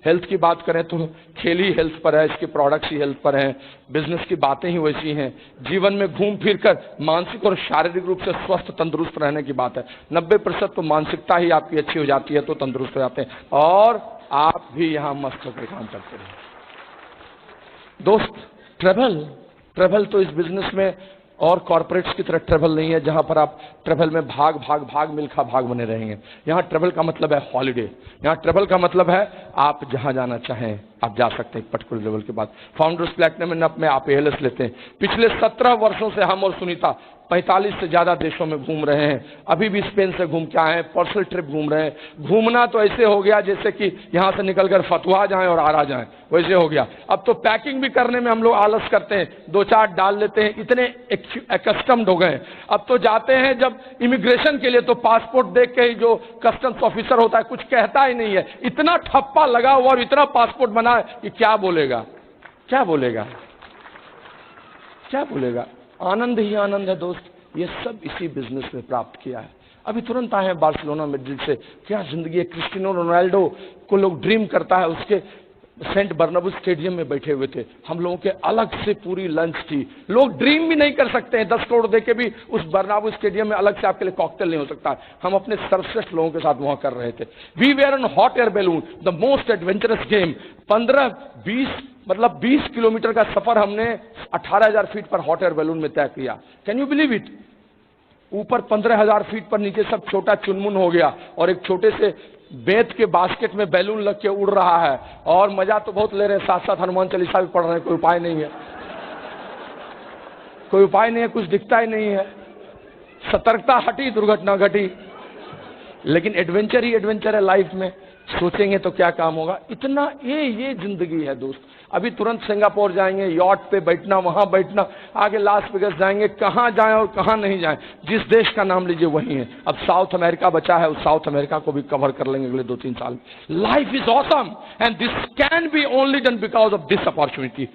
हेल्थ की बात करें तो खेल ही हेल्थ पर है, इसके प्रोडक्ट्स ही हेल्थ पर हैं, बिजनेस की बातें ही वैसी हैं। जीवन में घूम फिर कर मानसिक और शारीरिक रूप से स्वस्थ तंदुरुस्त रहने की बात है। 90% तो मानसिकता ही आपकी अच्छी हो जाती है तो तंदुरुस्त हो जाते हैं, और आप भी यहाँ मस्त होकर काम करते रहे। दोस्त, ट्रेवल तो इस बिजनेस में और कॉर्पोरेट्स की तरह ट्रेवल नहीं है जहां पर आप ट्रेवल में भाग भाग भाग मिल्खा भाग बने रहेंगे। यहां ट्रेवल का मतलब है हॉलिडे। यहां ट्रेवल का मतलब है आप जहां जाना चाहें आप जा सकते हैं एक पर्टिकुलर लेवल के बाद। फाउंडर्स प्लैटिनम अप में आप एएलएस लेते हैं। पिछले 17 वर्षों से हम और सुनीता 45 से ज्यादा देशों में घूम रहे हैं। अभी भी स्पेन से घूम के आए हैं, पर्सनल ट्रिप घूम रहे हैं। घूमना तो ऐसे हो गया जैसे कि यहां से निकलकर फतुहा जाएं और आरा जाएं, वैसे हो गया। अब तो पैकिंग भी करने में हम लोग आलस करते हैं, 2-4 डाल लेते हैं, इतने एकस्टम्ड हो गए। अब तो जाते हैं जब इमिग्रेशन के लिए तो पासपोर्ट देख के ही जो कस्टम्स ऑफिसर होता है कुछ कहता ही नहीं है, इतना ठप्पा लगा हुआ और इतना पासपोर्ट बना है कि क्या बोलेगा, क्या बोलेगा, क्या बोलेगा। आनंद ही आनंद है दोस्त, ये सब इसी बिजनेस में प्राप्त किया है। अभी तुरंत आए हैं बार्सिलोना मैड्रिड से, क्या जिंदगी है। क्रिस्टियानो रोनाल्डो को लोग ड्रीम करता है, उसके सेंट बर्नाबू स्टेडियम में बैठे हुए थे, हम लोगों के अलग से पूरी लंच थी। लोग ड्रीम भी नहीं कर सकते हैं, 10 करोड़ देके भी उस बर्नाबू स्टेडियम में अलग से आपके लिए कॉकटेल नहीं हो सकता। हम अपने सर्वश्रेष्ठ लोगों के साथ वहां कर रहे थे। We were on hot air balloon, the most adventurous game. 20 kilometre का सफर हमने 18,000 फीट पर हॉट एयर बैलून में तय किया। Can you believe it. ऊपर 15,000 फीट पर, नीचे सब छोटा चुनमुन हो गया और एक छोटे से बेत के बास्केट में बैलून लग के उड़ रहा है और मजा तो बहुत ले रहे हैं। साथ साथ हनुमान चालीसा भी पढ़ रहे हैं। कोई उपाय नहीं है, कोई उपाय नहीं है, कुछ दिखता ही नहीं है। सतर्कता हटी, दुर्घटना घटी। लेकिन एडवेंचर ही एडवेंचर है लाइफ में, सोचेंगे तो क्या काम होगा। इतना ये जिंदगी है दोस्त। अभी तुरंत सिंगापुर जाएंगे, यॉट पे बैठना, वहां बैठना, आगे लास वेगास जाएंगे। कहां जाएं और कहां नहीं जाएं, जिस देश का नाम लीजिए वही है। अब साउथ अमेरिका बचा है, उस साउथ अमेरिका को भी कवर कर लेंगे अगले 2-3 साल। Life is awesome and this can be only done because of this opportunity.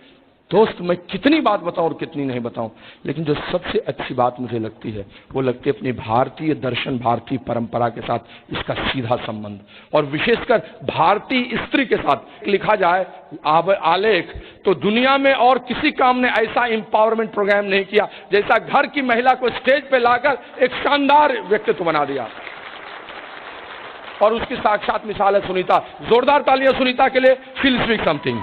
दोस्त मैं कितनी बात बताऊं और कितनी नहीं बताऊं, लेकिन जो सबसे अच्छी बात मुझे लगती है वो लगती है अपनी भारतीय दर्शन, भारतीय परंपरा के साथ इसका सीधा संबंध, और विशेषकर भारतीय स्त्री के साथ। लिखा जाए आलेख तो दुनिया में और किसी काम ने ऐसा एम्पावरमेंट प्रोग्राम नहीं किया जैसा घर की महिला को स्टेज पे लाकर एक शानदार व्यक्तित्व बना दिया। और उसकी साक्षात मिसाल है सुनीता। जोरदार तालियां सुनीता के लिए। She will speak something.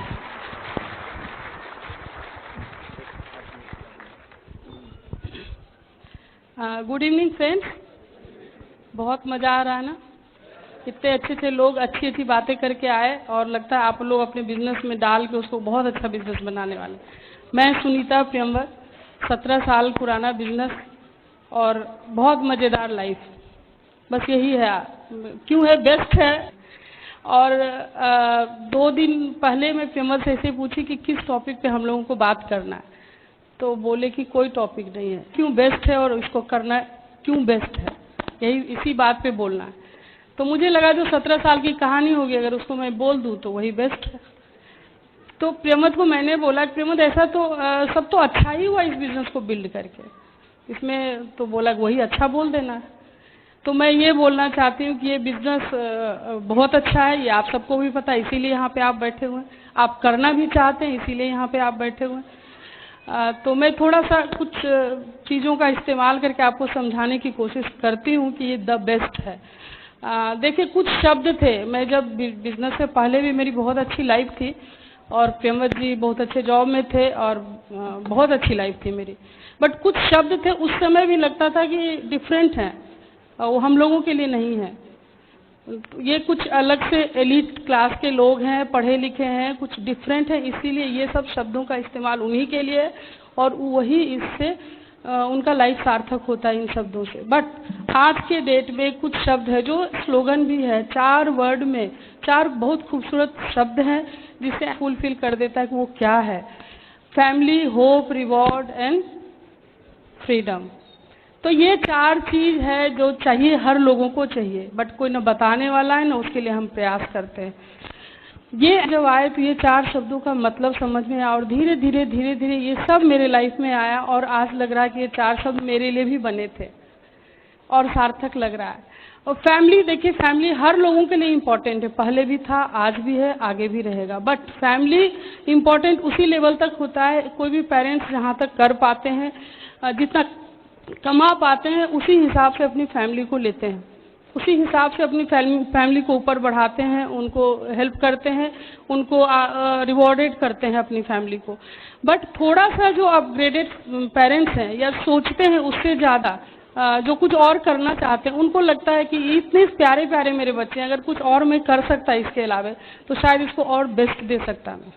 Good evening friends. बहुत मज़ा आ रहा है ना, इतने अच्छे अच्छे लोग अच्छी अच्छी बातें करके आए और लगता है आप लोग अपने बिजनेस में डाल के उसको बहुत अच्छा बिजनेस बनाने वाले। मैं सुनीता प्रियंवर, 17 साल पुराना बिजनेस और बहुत मज़ेदार लाइफ, बस यही है। क्यों है, बेस्ट है। और 2 दिन पहले मैं प्रियंवर से ऐसे पूछी कि किस टॉपिक पे हम लोगों को बात करना है, तो बोले कि कोई टॉपिक नहीं है, क्यों बेस्ट है और इसको करना क्यों बेस्ट है, यही इसी बात पे बोलना है। तो मुझे लगा जो 17 साल की कहानी होगी अगर उसको मैं बोल दूं तो वही बेस्ट है। तो प्रियमत को मैंने बोला, प्रियमत ऐसा तो सब तो अच्छा ही हुआ इस बिजनेस को बिल्ड करके, इसमें तो बोला वही अच्छा बोल देना है। तो मैं ये बोलना चाहती हूँ कि ये बिजनेस बहुत अच्छा है, ये आप सबको भी पता है, इसीलिए यहाँ पे आप बैठे हुए हैं। आप करना भी चाहते हैं इसीलिए यहाँ पे आप बैठे हुए हैं। तो मैं थोड़ा सा कुछ चीज़ों का इस्तेमाल करके आपको समझाने की कोशिश करती हूँ कि ये द बेस्ट है। देखिए कुछ शब्द थे, मैं जब बिजनेस से पहले भी मेरी बहुत अच्छी लाइफ थी और प्रियंवत जी बहुत अच्छे जॉब में थे और बहुत अच्छी लाइफ थी मेरी, बट कुछ शब्द थे उस समय भी लगता था कि डिफरेंट हैं, वो हम लोगों के लिए नहीं है। ये कुछ अलग से एलिट क्लास के लोग हैं, पढ़े लिखे हैं, कुछ डिफरेंट है, इसीलिए ये सब शब्दों का इस्तेमाल उन्हीं के लिए और वही इससे उनका लाइफ सार्थक होता है इन शब्दों से। बट आज के डेट में कुछ शब्द है जो स्लोगन भी है, 4 वर्ड में 4 बहुत खूबसूरत शब्द हैं जिसे फुलफिल कर देता है कि वो क्या है। Family, hope, reward and freedom. तो ये 4 चीज है जो चाहिए, हर लोगों को चाहिए, बट कोई न बताने वाला है न उसके लिए हम प्रयास करते हैं। ये जब आए तो ये 4 शब्दों का मतलब समझ में आया और धीरे धीरे ये सब मेरे लाइफ में आया और आज लग रहा है कि ये 4 शब्द मेरे लिए भी बने थे और सार्थक लग रहा है। और फैमिली, देखिए फैमिली हर लोगों के लिए इम्पोर्टेंट है, पहले भी था, आज भी है, आगे भी रहेगा। बट फैमिली इम्पोर्टेंट उसी लेवल तक होता है, कोई भी पेरेंट्स जहाँ तक कर पाते हैं, जितना कमा पाते हैं उसी हिसाब से अपनी फैमिली को लेते हैं। उसी हिसाब से अपनी फैमिली को ऊपर बढ़ाते हैं, उनको हेल्प करते हैं, उनको रिवॉर्डेड करते हैं अपनी फैमिली को। बट थोड़ा सा जो अपग्रेडेड पेरेंट्स हैं या सोचते हैं उससे ज़्यादा, जो कुछ और करना चाहते हैं, उनको लगता है कि इतने प्यारे प्यारे मेरे बच्चे हैं, अगर कुछ और मैं कर सकता इसके अलावा तो शायद इसको और बेस्ट दे सकता मैं।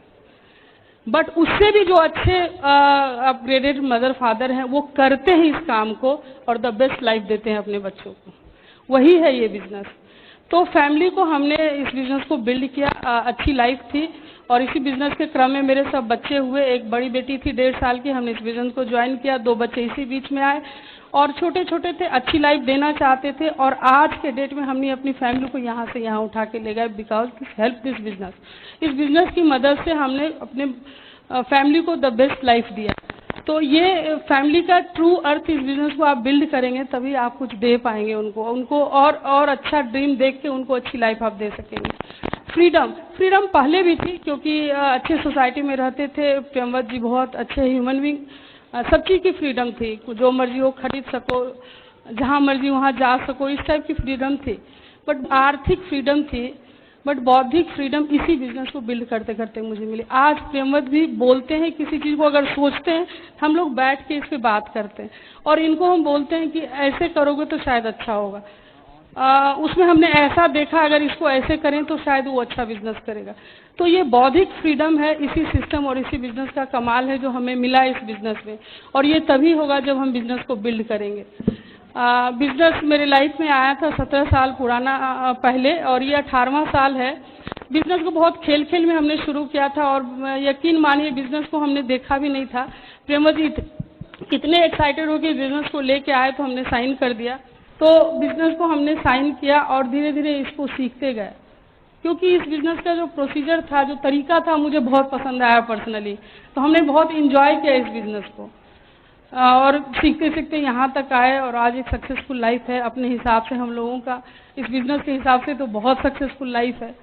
बट उससे भी जो अच्छे अपग्रेडेड मदर फादर हैं वो करते हैं इस काम को और द बेस्ट लाइफ देते हैं अपने बच्चों को। वही है ये बिजनेस। तो फैमिली को हमने इस बिजनेस को बिल्ड किया, अच्छी लाइफ थी और इसी बिजनेस के क्रम में मेरे सब बच्चे हुए। एक बड़ी बेटी थी 1.5 साल की, हमने इस बिजनेस को ज्वाइन किया, 2 बच्चे इसी बीच में आए और छोटे छोटे थे, अच्छी लाइफ देना चाहते थे और आज के डेट में हमने अपनी फैमिली को यहाँ से यहाँ उठा के ले गए बिकॉज हेल्प दिस बिजनेस। इस बिजनेस की मदद से हमने अपने फैमिली को द बेस्ट लाइफ दिया। तो ये फैमिली का ट्रू अर्थ, इस बिजनेस को आप बिल्ड करेंगे तभी आप कुछ दे पाएंगे उनको और अच्छा ड्रीम देख के उनको अच्छी लाइफ आप दे सकेंगे। फ्रीडम पहले भी थी क्योंकि अच्छे सोसाइटी में रहते थे, प्रेमवत जी बहुत अच्छे ह्यूमन बीइंग, सब चीज़ की फ्रीडम थी, जो मर्जी हो खरीद सको, जहाँ मर्जी वहाँ जा सको, इस टाइप की फ्रीडम थी। बट आर्थिक फ्रीडम थी, बट बौद्धिक फ्रीडम इसी बिजनेस को बिल्ड करते करते मुझे मिली। आज प्रेमवत भी बोलते हैं, किसी चीज़ को अगर सोचते हैं हम लोग बैठ के इस पे बात करते हैं और इनको हम बोलते हैं कि ऐसे करोगे तो शायद अच्छा होगा, उसमें हमने ऐसा देखा, अगर इसको ऐसे करें तो शायद वो अच्छा बिजनेस करेगा। तो ये बौद्धिक फ्रीडम है, इसी सिस्टम और इसी बिजनेस का कमाल है जो हमें मिला इस बिजनेस में, और ये तभी होगा जब हम बिजनेस को बिल्ड करेंगे। बिजनेस मेरे लाइफ में आया था 17 साल पुराना पहले और ये 18वां साल है। बिजनेस को बहुत खेल खेल में हमने शुरू किया था और यकीन मानिए बिजनेस को हमने देखा भी नहीं था। प्रेमवत जी कितने एक्साइटेड हो के बिजनेस को लेके आए तो हमने साइन कर दिया। तो बिजनेस को हमने साइन किया और धीरे धीरे इसको सीखते गए, क्योंकि इस बिजनेस का जो प्रोसीजर था, जो तरीका था, मुझे बहुत पसंद आया पर्सनली। तो हमने बहुत इंजॉय किया इस बिजनेस को और सीखते सीखते यहाँ तक आए और आज एक सक्सेसफुल लाइफ है अपने हिसाब से। हम लोगों का इस बिजनेस के हिसाब से तो बहुत सक्सेसफुल लाइफ है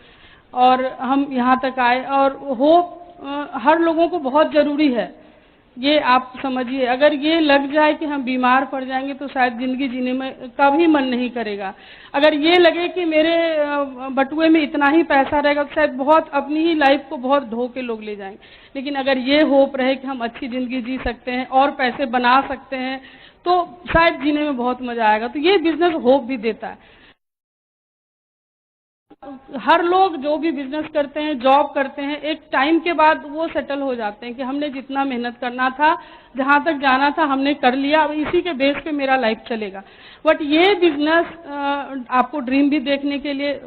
और हम यहाँ तक आए। और होप हर लोगों को बहुत ज़रूरी है, ये आप समझिए। अगर ये लग जाए कि हम बीमार पड़ जाएंगे तो शायद ज़िंदगी जीने में कभी मन नहीं करेगा। अगर ये लगे कि मेरे बटुए में इतना ही पैसा रहेगा तो शायद बहुत अपनी ही लाइफ को बहुत धो के लोग ले जाएंगे। लेकिन अगर ये होप रहे कि हम अच्छी ज़िंदगी जी सकते हैं और पैसे बना सकते हैं तो शायद जीने में बहुत मज़ा आएगा। तो ये बिजनेस होप भी देता है। हर लोग जो भी बिजनेस करते हैं, जॉब करते हैं, एक टाइम के बाद वो सेटल हो जाते हैं कि हमने जितना मेहनत करना था, जहाँ तक जाना था हमने कर लिया, अब इसी के बेस पे मेरा लाइफ चलेगा। बट ये बिजनेस आपको ड्रीम भी देखने के लिए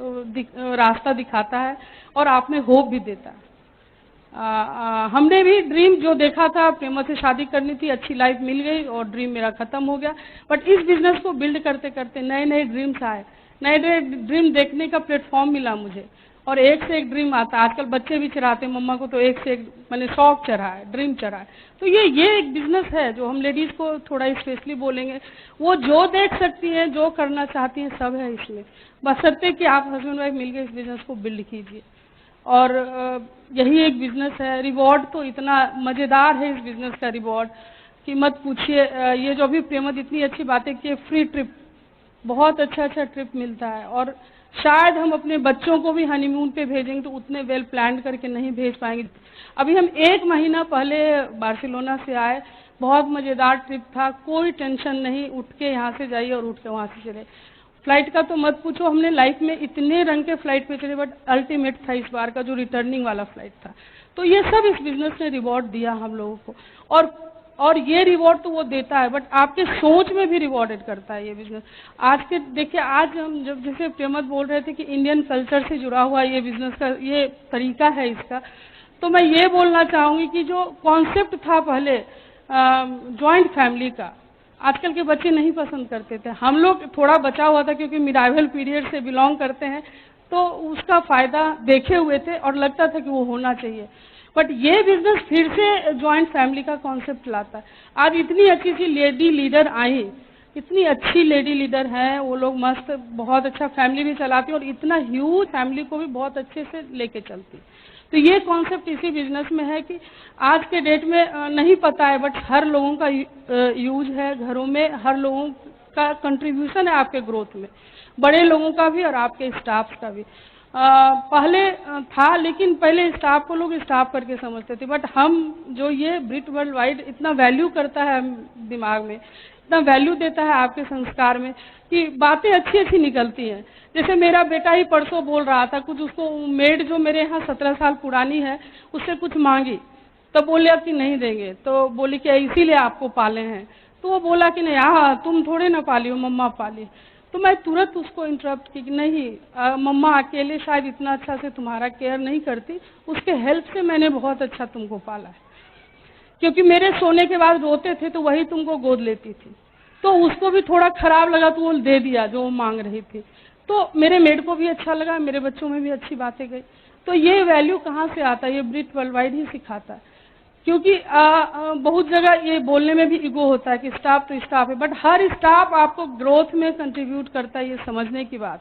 रास्ता दिखाता है और आप में होप भी देता है। हमने भी ड्रीम जो देखा था, प्रेमा से शादी करनी थी, अच्छी लाइफ मिल गई और ड्रीम मेरा खत्म हो गया। बट इस बिजनेस को बिल्ड करते करते नए नए ड्रीम्स आए, नए नए ड्रीम देखने का प्लेटफॉर्म मिला मुझे और एक से एक ड्रीम आता। आजकल बच्चे भी चढ़ाते हैं मम्मा को, तो एक से एक मैंने शौक चढ़ा है, ड्रीम चढ़ा है। तो ये एक बिजनेस है जो हम लेडीज को थोड़ा स्पेशली बोलेंगे। वो जो देख सकती हैं, जो करना चाहती हैं, सब है इसमें, बशर्ते कि आप हस्बैंड वाइफ मिलकर इस बिजनेस को बिल्ड कीजिए। और यही एक बिजनेस है। रिवॉर्ड तो इतना मज़ेदार है इस बिजनेस का रिवॉर्ड कि मत पूछिए। ये जो भी प्रेमवत इतनी अच्छी बातें की, फ्री ट्रिप, बहुत अच्छा ट्रिप मिलता है और शायद हम अपने बच्चों को भी हनीमून पे भेजेंगे तो उतने वेल प्लान करके नहीं भेज पाएंगे। अभी हम 1 महीना पहले बार्सिलोना से आए, बहुत मज़ेदार ट्रिप था, कोई टेंशन नहीं, उठ के यहाँ से जाइए और उठ के वहाँ से चले। फ्लाइट का तो मत पूछो, हमने लाइफ में इतने रंग के फ्लाइट पे चले, बट अल्टीमेट था इस बार का जो रिटर्निंग वाला फ्लाइट था। तो ये सब इस बिजनेस ने रिवॉर्ड दिया हम लोगों को और ये रिवॉर्ड तो वो देता है, बट आपके सोच में भी रिवॉर्डेड करता है ये बिजनेस। आज के देखिए, आज हम जब जैसे प्रेमवत बोल रहे थे कि इंडियन कल्चर से जुड़ा हुआ ये बिजनेस का ये तरीका है इसका, तो मैं ये बोलना चाहूँगी कि जो कॉन्सेप्ट था पहले जॉइंट फैमिली का, आजकल के बच्चे नहीं पसंद करते थे। हम लोग थोड़ा बचा हुआ था क्योंकि मिडाइवल पीरियड से बिलोंग करते हैं, तो उसका फ़ायदा देखे हुए थे और लगता था कि वो होना चाहिए। बट ये बिजनेस फिर से जॉइंट फैमिली का कॉन्सेप्ट लाता है। आज इतनी अच्छी सी लेडी लीडर आई, इतनी अच्छी लेडी लीडर हैं, वो लोग मस्त बहुत अच्छा फैमिली भी चलाती हैं और इतना ह्यूज फैमिली को भी बहुत अच्छे से लेके चलती। तो ये कॉन्सेप्ट इसी बिजनेस में है कि आज के डेट में नहीं पता है, बट हर लोगों का यूज है घरों में, हर लोगों का कंट्रीब्यूशन है आपके ग्रोथ में, बड़े लोगों का भी और आपके स्टाफ का भी। पहले था, लेकिन पहले स्टाफ को लोग स्टाफ करके समझते थे, बट हम जो ये ब्रिट वर्ल्ड वाइड इतना वैल्यू करता है दिमाग में, इतना वैल्यू देता है आपके संस्कार में कि बातें अच्छी अच्छी निकलती हैं। जैसे मेरा बेटा ही परसों बोल रहा था, कुछ उसको मेड जो मेरे यहाँ 17 साल पुरानी है उससे कुछ मांगी, तो बोले कि नहीं देंगे, तो बोली कि इसीलिए आपको पाले हैं। तो वो बोला कि नहीं, हाँ तुम थोड़े ना पाली हो, मम्मा पाली। तो मैं तुरंत उसको इंटरप्ट की कि नहीं, मम्मा अकेले शायद इतना अच्छा से तुम्हारा केयर नहीं करती, उसके हेल्प से मैंने बहुत अच्छा तुमको पाला है, क्योंकि मेरे सोने के बाद रोते थे तो वही तुमको गोद लेती थी। तो उसको भी थोड़ा खराब लगा तो वो दे दिया जो वो मांग रही थी, तो मेरे मेड को भी अच्छा लगा, मेरे बच्चों में भी अच्छी बातें गई। तो ये वैल्यू कहाँ से आता है? ये ब्रिट वर्ल्ड वाइड ही सिखाता है। क्योंकि बहुत जगह ये बोलने में भी ईगो होता है कि स्टाफ तो स्टाफ है, बट हर स्टाफ आपको ग्रोथ में कंट्रीब्यूट करता है, ये समझने की बात।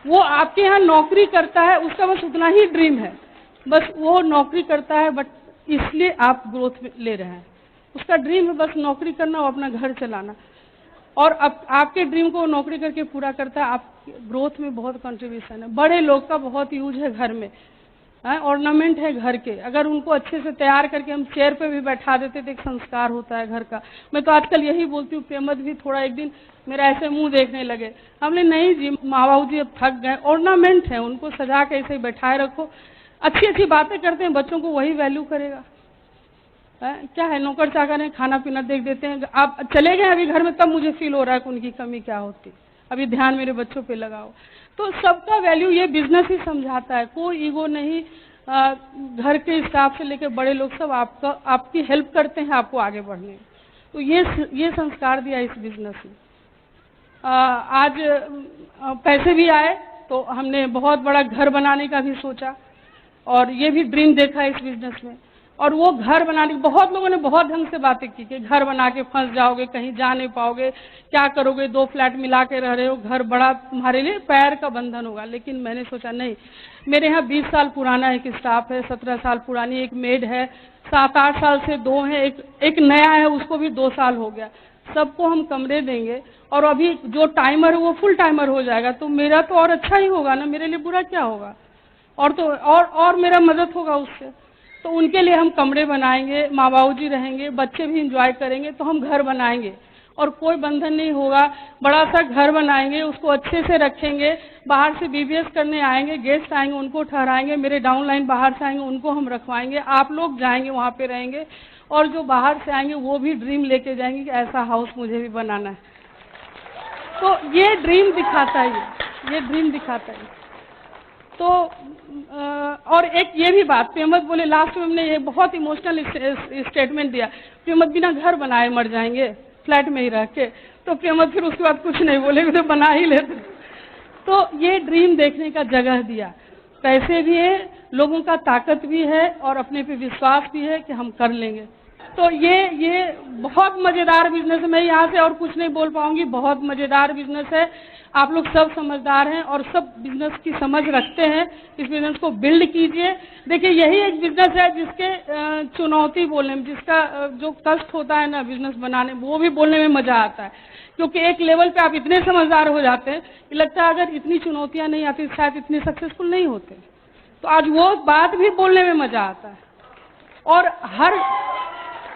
वो आपके यहाँ नौकरी करता है, उसका बस उतना ही ड्रीम है, बस वो नौकरी करता है, बट इसलिए आप ग्रोथ में ले रहे हैं। उसका ड्रीम है बस नौकरी करना और अपना घर चलाना, और अब आपके ड्रीम को नौकरी करके पूरा करता है। आप ग्रोथ में बहुत कंट्रीब्यूशन है। बड़े लोग का बहुत यूज है घर में, ऑर्नामेंट है घर के, अगर उनको अच्छे से तैयार करके हम चेयर पे भी बैठा देते तो एक संस्कार होता है घर का। मैं तो आजकल यही बोलती हूँ, प्रेमत भी थोड़ा एक दिन मेरा ऐसे मुंह देखने लगे, हमने नहीं जी, माँ बाबू जी अब थक गए, ऑर्नामेंट है, उनको सजा के ऐसे ही बैठाए रखो, अच्छी अच्छी बातें करते हैं, बच्चों को वही वैल्यू करेगा। क्या है, नौकर चाकर है, खाना पीना देख देते हैं, आप चले गए अभी घर में, तब मुझे फील हो रहा है कि उनकी कमी क्या होती, अभी ध्यान मेरे बच्चों पे लगाओ। तो सबका वैल्यू ये बिजनेस ही समझाता है, कोई ईगो नहीं। घर के स्टाफ से लेकर बड़े लोग सब आपकी हेल्प करते हैं आपको आगे बढ़ने में। तो ये संस्कार दिया इस बिजनेस में। आज पैसे भी आए तो हमने बहुत बड़ा घर बनाने का भी सोचा, और ये भी ड्रीम देखा इस बिजनेस में। और वो घर बनाने, बहुत लोगों ने बहुत ढंग से बातें की कि घर बना के फंस जाओगे, कहीं जा नहीं पाओगे, क्या करोगे, 2 फ्लैट मिला के रह रहे हो, घर बड़ा तुम्हारे लिए पैर का बंधन होगा। लेकिन मैंने सोचा नहीं, मेरे यहाँ 20 साल पुराना एक स्टाफ है, 17 साल पुरानी एक मेड है, 7-8 साल से 2 है, एक नया है, उसको भी 2 साल हो गया। सबको हम कमरे देंगे, और अभी जो टाइमर है वो फुल टाइमर हो जाएगा, तो मेरा तो और अच्छा ही होगा ना, मेरे लिए बुरा क्या होगा, और तो और मेरा मदद होगा उससे। तो उनके लिए हम कमरे बनाएंगे, माँ बाबू जी रहेंगे, बच्चे भी इंजॉय करेंगे, तो हम घर बनाएंगे और कोई बंधन नहीं होगा। बड़ा सा घर बनाएंगे, उसको अच्छे से रखेंगे, बाहर से बीबीएस करने आएंगे, गेस्ट आएंगे, उनको ठहराएंगे, मेरे डाउनलाइन बाहर से आएंगे, उनको हम रखवाएंगे, आप लोग जाएंगे वहाँ पे रहेंगे, और जो बाहर से आएंगे वो भी ड्रीम लेके जाएंगे कि ऐसा हाउस मुझे भी बनाना है। तो ये ड्रीम दिखाता है, ये ड्रीम दिखाता है। तो और एक ये भी बात, प्रेमत बोले लास्ट में हमने ये बहुत इमोशनल स्टेटमेंट दिया, प्रेमत बिना घर बनाए मर जाएंगे फ्लैट में ही रह के। तो प्रेमत फिर उसके बाद कुछ नहीं बोले, तो बना ही लेते। तो ये ड्रीम देखने का जगह दिया, पैसे भी है, लोगों का ताकत भी है, और अपने पे विश्वास भी है कि हम कर लेंगे। तो ये बहुत मजेदार बिजनेस है। मैं यहाँ से और कुछ नहीं बोल पाऊंगी, बहुत मजेदार बिजनेस है। आप लोग सब समझदार हैं और सब बिजनेस की समझ रखते हैं, इस बिजनेस को बिल्ड कीजिए। देखिए यही एक बिजनेस है जिसके चुनौती बोलने में, जिसका जो कष्ट होता है ना बिजनेस बनाने में, वो भी बोलने में मजा आता है, क्योंकि एक लेवल पे आप इतने समझदार हो जाते हैं कि लगता है अगर इतनी चुनौतियां नहीं आती शायद इतने सक्सेसफुल नहीं होते। तो आज वो बात भी बोलने में मजा आता है।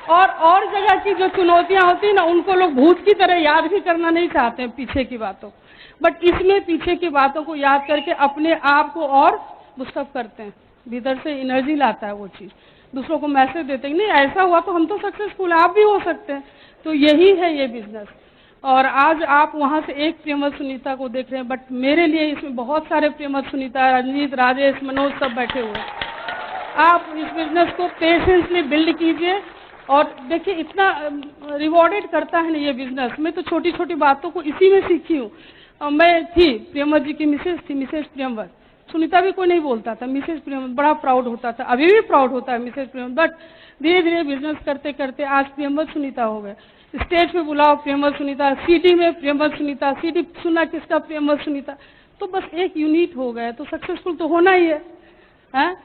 और जगह की जो चुनौतियां होती है ना, उनको लोग भूत की तरह याद भी करना नहीं चाहते हैं पीछे की बातों, बट इसमें पीछे की बातों को याद करके अपने आप को और बुस्टअप करते हैं, भीतर से एनर्जी लाता है वो चीज, दूसरों को मैसेज देते हैं नहीं ऐसा हुआ तो हम तो सक्सेसफुल, आप भी हो सकते हैं। तो यही है ये बिजनेस। और आज आप वहां से एक प्रेमत सुनीता को देख रहे हैं, बट मेरे लिए इसमें बहुत सारे प्रेमत सुनीता, रंजीत, राजेश, मनोज सब बैठे हुए हैं। आप इस बिजनेस को पेशेंसली बिल्ड कीजिए, और देखिए इतना रिवॉर्डेड करता है ना ये बिजनेस। मैं तो छोटी छोटी बातों को इसी में सीखी हूँ। मैं थी प्रेमवत जी की मिसेज थी, मिसेज प्रेमवत। सुनीता भी कोई नहीं बोलता था, मिसेज प्रेमवत बड़ा प्राउड होता था, अभी भी प्राउड होता है मिसेज प्रेमवत। बट धीरे धीरे बिजनेस करते करते आज प्रेमवत सुनीता हो गए। स्टेज पे बुलाओ प्रेमवत सुनीता, सीडी में प्रेमवत सुनीता, सीडी सुना किसका प्रेमवत सुनीता, तो बस एक यूनिट हो गया, तो सक्सेसफुल तो होना ही है।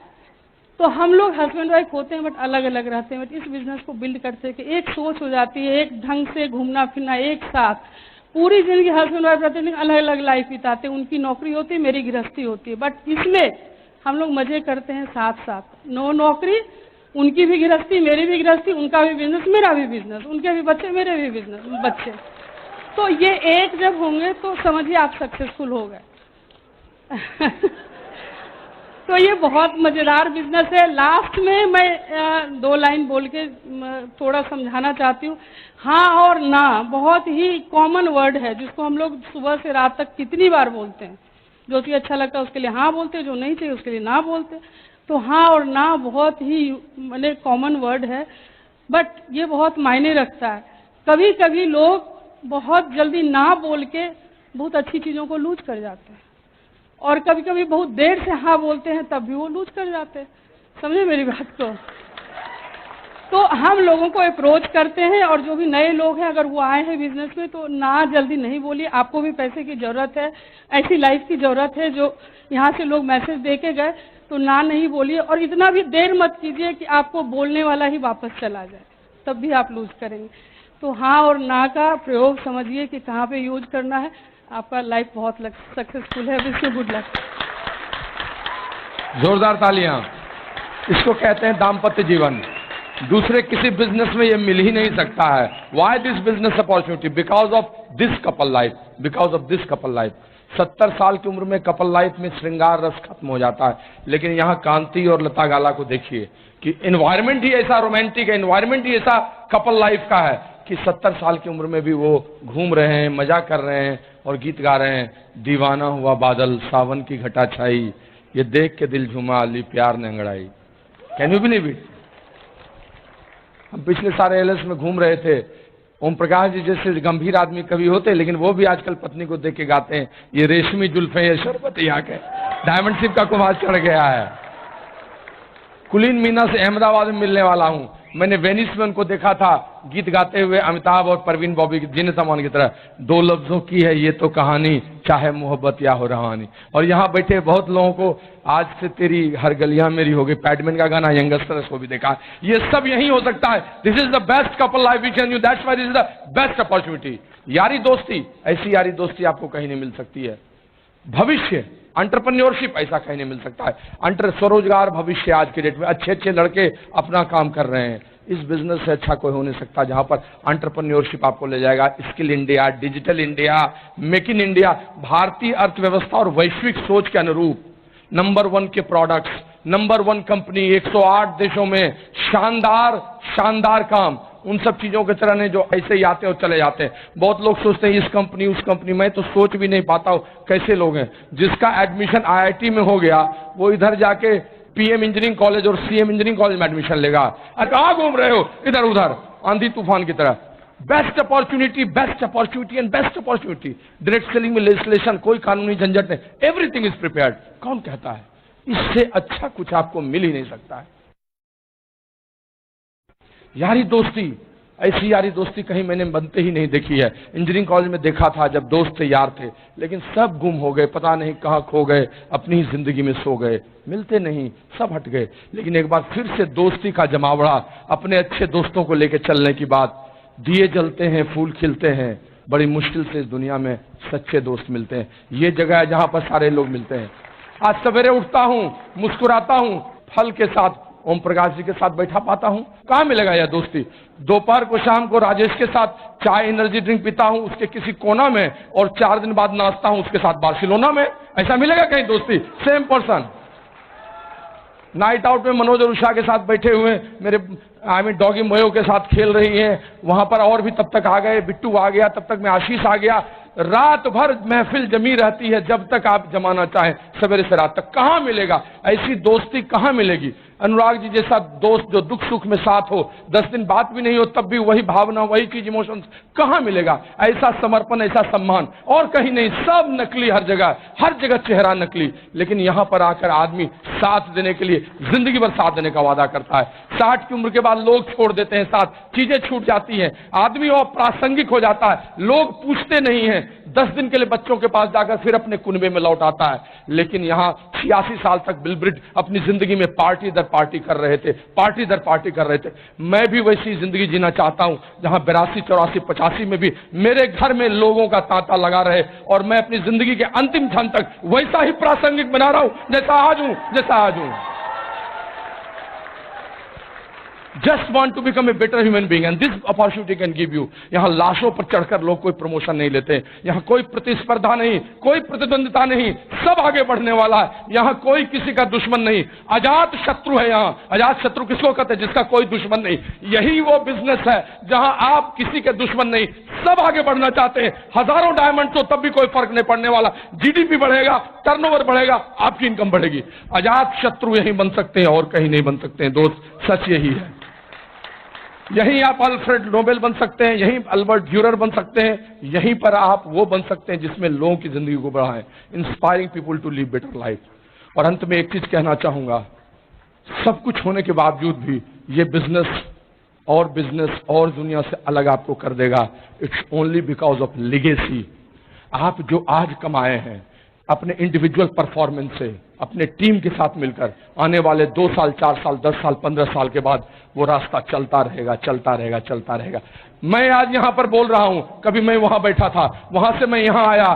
तो हम लोग हस्बैंड वाइफ होते हैं बट अलग अलग रहते हैं, बट इस बिजनेस को बिल्ड करते हैं कि एक सोच हो जाती है, एक ढंग से घूमना फिरना एक साथ, पूरी जिंदगी हस्बैंड वाइफ रहते हैं, अलग अलग लाइफ बिताते हैं, उनकी नौकरी होती है, मेरी गृहस्थी होती है, बट इसमें हम लोग मजे करते हैं साथ साथ। नो नौकरी, उनकी भी गृहस्थी, मेरी भी गृहस्थी, उनका भी बिजनेस, मेरा भी बिजनेस, उनके भी बच्चे, मेरे भी बिजनेस बच्चे। तो ये एक जब होंगे तो समझिए आप सक्सेसफुल हो गए। तो ये बहुत मजेदार बिजनेस है। लास्ट में मैं 2 लाइन बोल के थोड़ा समझाना चाहती हूँ। हाँ और ना बहुत ही कॉमन वर्ड है, जिसको हम लोग सुबह से रात तक कितनी बार बोलते हैं। जो चीज अच्छा लगता है उसके लिए हाँ बोलते हैं, जो नहीं चाहिए उसके लिए ना बोलते। तो हाँ और ना बहुत ही माने कॉमन वर्ड है, बट ये बहुत मायने रखता है। कभी कभी लोग बहुत जल्दी ना बोल के बहुत अच्छी चीजों को लूज कर जाते हैं, और कभी कभी बहुत देर से हाँ बोलते हैं तब भी वो लूज कर जाते हैं। समझे मेरी बात को? तो हम लोगों को अप्रोच करते हैं, और जो भी नए लोग हैं अगर वो आए हैं बिजनेस में तो ना जल्दी नहीं बोलिए। आपको भी पैसे की जरूरत है, ऐसी लाइफ की जरूरत है। जो यहाँ से लोग मैसेज दे के गए तो ना नहीं बोलिए, और इतना भी देर मत कीजिए कि आपको बोलने वाला ही वापस चला जाए, तब भी आप लूज करेंगे। तो हाँ और ना का प्रयोग समझिए कि कहाँ पे यूज करना है। आपका लाइफ बहुत सक्सेसफुल है। Wish you good luck. जोरदार तालियां। इसको कहते हैं दाम्पत्य जीवन। दूसरे किसी बिजनेस में ये मिल ही नहीं सकता है। Y this business opportunity? Because of this couple life, because of this couple life. 70 साल की उम्र में कपल लाइफ में श्रृंगार रस खत्म हो जाता है, लेकिन यहाँ कांति और लता गाला को देखिए कि एनवायरमेंट ही ऐसा रोमांटिक है, एनवायरमेंट ही ऐसा कपल लाइफ का है कि 70 साल की उम्र में भी वो घूम रहे हैं, मजा कर रहे हैं और गीत गा रहे हैं। दीवाना हुआ बादल, सावन की घटा छाई, ये देख के दिल झुमा, ली प्यार ने अंगड़ाई। Can you believe it? हम पिछले सारे एलएस में घूम रहे थे। ओम प्रकाश जी जैसे गंभीर आदमी कभी होते, लेकिन वो भी आजकल पत्नी को देख के गाते हैं, ये रेशमी जुल्फे, ये शरबत यहाँ के, डायमंड शिप का कुमार चढ़ गया है। कुलीन मीना से अहमदाबाद में मिलने वाला हूं। मैंने वेनिस में उनको देखा था गीत गाते हुए, अमिताभ और परवीन बॉबी की जिन तमान की तरह। 2 लफ्जों की है ये तो कहानी, चाहे मोहब्बत या हो रहानी। और यहाँ बैठे बहुत लोगों को आज से तेरी हर गलियां मेरी हो गई, पैडमैन का गाना, यंगस्टर्स को भी देखा। ये सब यही हो सकता है। This is the best couple life we can you, that's why this is the best opportunity. यारी दोस्ती, ऐसी यारी दोस्ती आपको कहीं नहीं मिल सकती है। भविष्य, एंटरप्रेन्योरशिप, ऐसा कहीं नहीं मिल सकता है। स्वरोजगार भविष्य आज के डेट में अच्छे अच्छे लड़के अपना काम कर रहे हैं। इस बिजनेस से अच्छा कोई हो नहीं सकता जहां पर एंटरप्रेन्योरशिप आपको ले जाएगा। Skill India, digital India, make in India, भारतीय अर्थव्यवस्था और वैश्विक सोच के अनुरूप नंबर 1 के प्रोडक्ट्स, नंबर 1 कंपनी, 108 देशों में शानदार शानदार काम, उन सब चीजों के तरह ने जो ऐसे ही आते और चले जाते हैं। बहुत लोग सोचते हैं इस कंपनी उस कंपनी, मैं तो सोच भी नहीं पाता हूं कैसे लोग हैं। जिसका एडमिशन आईआईटी में हो गया वो इधर जाके पीएम इंजीनियरिंग कॉलेज और सीएम इंजीनियरिंग कॉलेज में एडमिशन लेगा। अरे कहां घूम रहे हो इधर उधर आंधी तूफान की तरह? Best opportunity and best opportunity. Direct selling में लेजिस्लेशन, कोई कानूनी झंझट नहीं, एवरीथिंग इज प्रिपेयर्ड। कौन कहता है? इससे अच्छा कुछ आपको मिल ही नहीं सकता है। यारी दोस्ती, ऐसी यारी दोस्ती कहीं मैंने बनते ही नहीं देखी है। इंजीनियरिंग कॉलेज में देखा था जब दोस्त थे, यार थे, लेकिन सब गुम हो गए, पता नहीं कहां खो गए, अपनी ही जिंदगी में सो गए, मिलते नहीं, सब हट गए। लेकिन एक बार फिर से दोस्ती का जमावड़ा, अपने अच्छे दोस्तों को लेकर चलने की बात। दिए जलते हैं, फूल खिलते हैं, बड़ी मुश्किल से इस दुनिया में सच्चे दोस्त मिलते हैं। ये जगह है जहां पर सारे लोग मिलते हैं। आज सवेरे उठता हूं, मुस्कुराता हूं, फल के साथ ओम प्रकाश जी के साथ बैठा पाता हूं। कहां मिलेगा यह दोस्ती? दोपहर को शाम को राजेश के साथ चाय एनर्जी ड्रिंक पीता हूं उसके किसी कोना में, और 4 दिन बाद नाचता हूं उसके साथ बार्सिलोना में। ऐसा मिलेगा कहीं दोस्ती? Same person. नाइट आउट में मनोज और उषा के साथ बैठे हुए, मेरे डॉगी मोयो के साथ खेल रही हैं, वहां पर और भी तब तक आ गए, बिट्टू आ गया, तब तक में आशीष आ गया। रात भर महफिल जमी रहती है जब तक आप जमाना चाहें, सवेरे से रात तक। कहां मिलेगा ऐसी दोस्ती? कहां मिलेगी? अनुराग जी जैसा दोस्त जो दुख सुख में साथ हो, 10 दिन बात भी नहीं हो तब भी वही भावना, वही चीज, इमोशंस, कहां मिलेगा? ऐसा समर्पण, ऐसा सम्मान और कहीं नहीं। सब नकली, हर जगह चेहरा नकली। लेकिन यहां पर आकर आदमी साथ देने के लिए जिंदगी भर साथ देने का वादा करता है। 60 की उम्र के बाद लोग छोड़ देते हैं साथ, चीजें छूट जाती हैं, आदमी और प्रासंगिक हो जाता है, लोग पूछते नहीं हैं, 10 दिन के लिए बच्चों के पास जाकर फिर अपने कुनबे में लौट आता है। लेकिन यहाँ 86 साल तक बिल ब्रिट अपनी जिंदगी में पार्टी दर पार्टी कर रहे थे, पार्टी दर पार्टी कर रहे थे। मैं भी वैसी जिंदगी जीना चाहता हूं जहां 82, 84, 85 में भी मेरे घर में लोगों का तांता लगा रहे और मैं अपनी जिंदगी के अंतिम क्षण तक वैसा ही प्रासंगिक बना रहा हूं जैसा आज हूं। Just want to become a better human being and this opportunity can give you। यहाँ लाशों पर चढ़कर लोग कोई प्रमोशन नहीं लेते, यहाँ कोई प्रतिस्पर्धा नहीं, कोई प्रतिद्वंदिता नहीं, सब आगे बढ़ने वाला है। यहाँ कोई किसी का दुश्मन नहीं, अजात शत्रु है। यहाँ अजात शत्रु किसको कहते हैं? जिसका कोई दुश्मन नहीं। यही वो बिजनेस है जहां आप किसी के दुश्मन नहीं, सब आगे बढ़ना चाहते हैं। हजारों डायमंड तो तब भी कोई फर्क नहीं पड़ने वाला, जीडीपी बढ़ेगा, टर्नओवर बढ़ेगा, आपकी इनकम बढ़ेगी। अजात शत्रु यही बन सकते हैं और कहीं नहीं बन सकते हैं दोस्त, सच यही है। यहीं आप अल्फ्रेड नोबेल बन सकते हैं, यहीं अल्बर्ट ड्यूरर बन सकते हैं, यहीं पर आप वो बन सकते हैं जिसमें लोगों की जिंदगी को बढ़ाएं, inspiring people to live better life. और अंत में एक चीज कहना चाहूंगा, सब कुछ होने के बावजूद भी ये बिजनेस और दुनिया से अलग आपको कर देगा। It's only because of legacy. आप जो आज कमाए हैं अपने इंडिविजुअल परफॉर्मेंस से, अपने टीम के साथ मिलकर, आने वाले 2 साल, 4 साल, 10 साल, 15 साल के बाद वो रास्ता चलता रहेगा, चलता रहेगा, चलता रहेगा। मैं आज यहां पर बोल रहा हूं, कभी मैं वहां बैठा था, वहां से मैं यहां आया,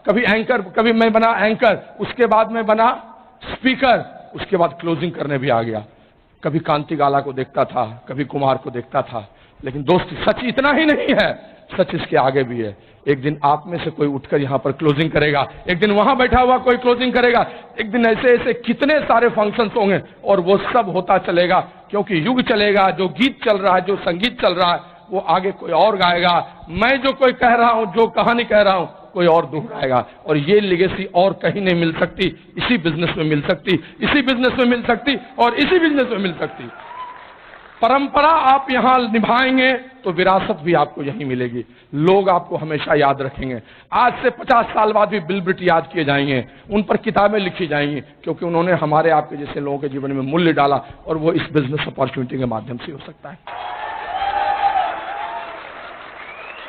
कभी मैं बना एंकर, उसके बाद मैं बना स्पीकर, उसके बाद क्लोजिंग करने भी आ गया। कभी कांति गाला को देखता था, कभी कुमार को देखता था। लेकिन दोस्त, सच इतना ही नहीं है, सच इसके आगे भी है। एक दिन आप में से कोई उठकर यहां पर क्लोजिंग करेगा, एक दिन वहां बैठा हुआ कोई क्लोजिंग करेगा, एक दिन ऐसे ऐसे कितने सारे फंक्शंस होंगे और वो सब होता चलेगा। क्योंकि युग चलेगा, जो गीत चल रहा है, जो संगीत चल रहा है, वो आगे कोई और गाएगा। मैं जो कोई कह रहा हूं, जो कहानी कह रहा हूं, कोई और दोहराएगा। और ये लेगेसी और कहीं नहीं मिल सकती, इसी बिजनेस में मिल सकती, इसी बिजनेस में मिल सकती और इसी बिजनेस में मिल सकती। परंपरा आप यहां निभाएंगे तो विरासत भी आपको यहीं मिलेगी। लोग आपको हमेशा याद रखेंगे। आज से 50 साल बाद भी बिल ब्रिट याद किए जाएंगे, उन पर किताबें लिखी जाएंगी, क्योंकि उन्होंने हमारे आपके जैसे लोगों के जीवन में मूल्य डाला, और वो इस बिजनेस अपॉर्चुनिटी के माध्यम से हो सकता है।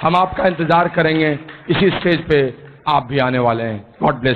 हम आपका इंतजार करेंगे, इसी स्टेज पे आप भी आने वाले हैं। God bless.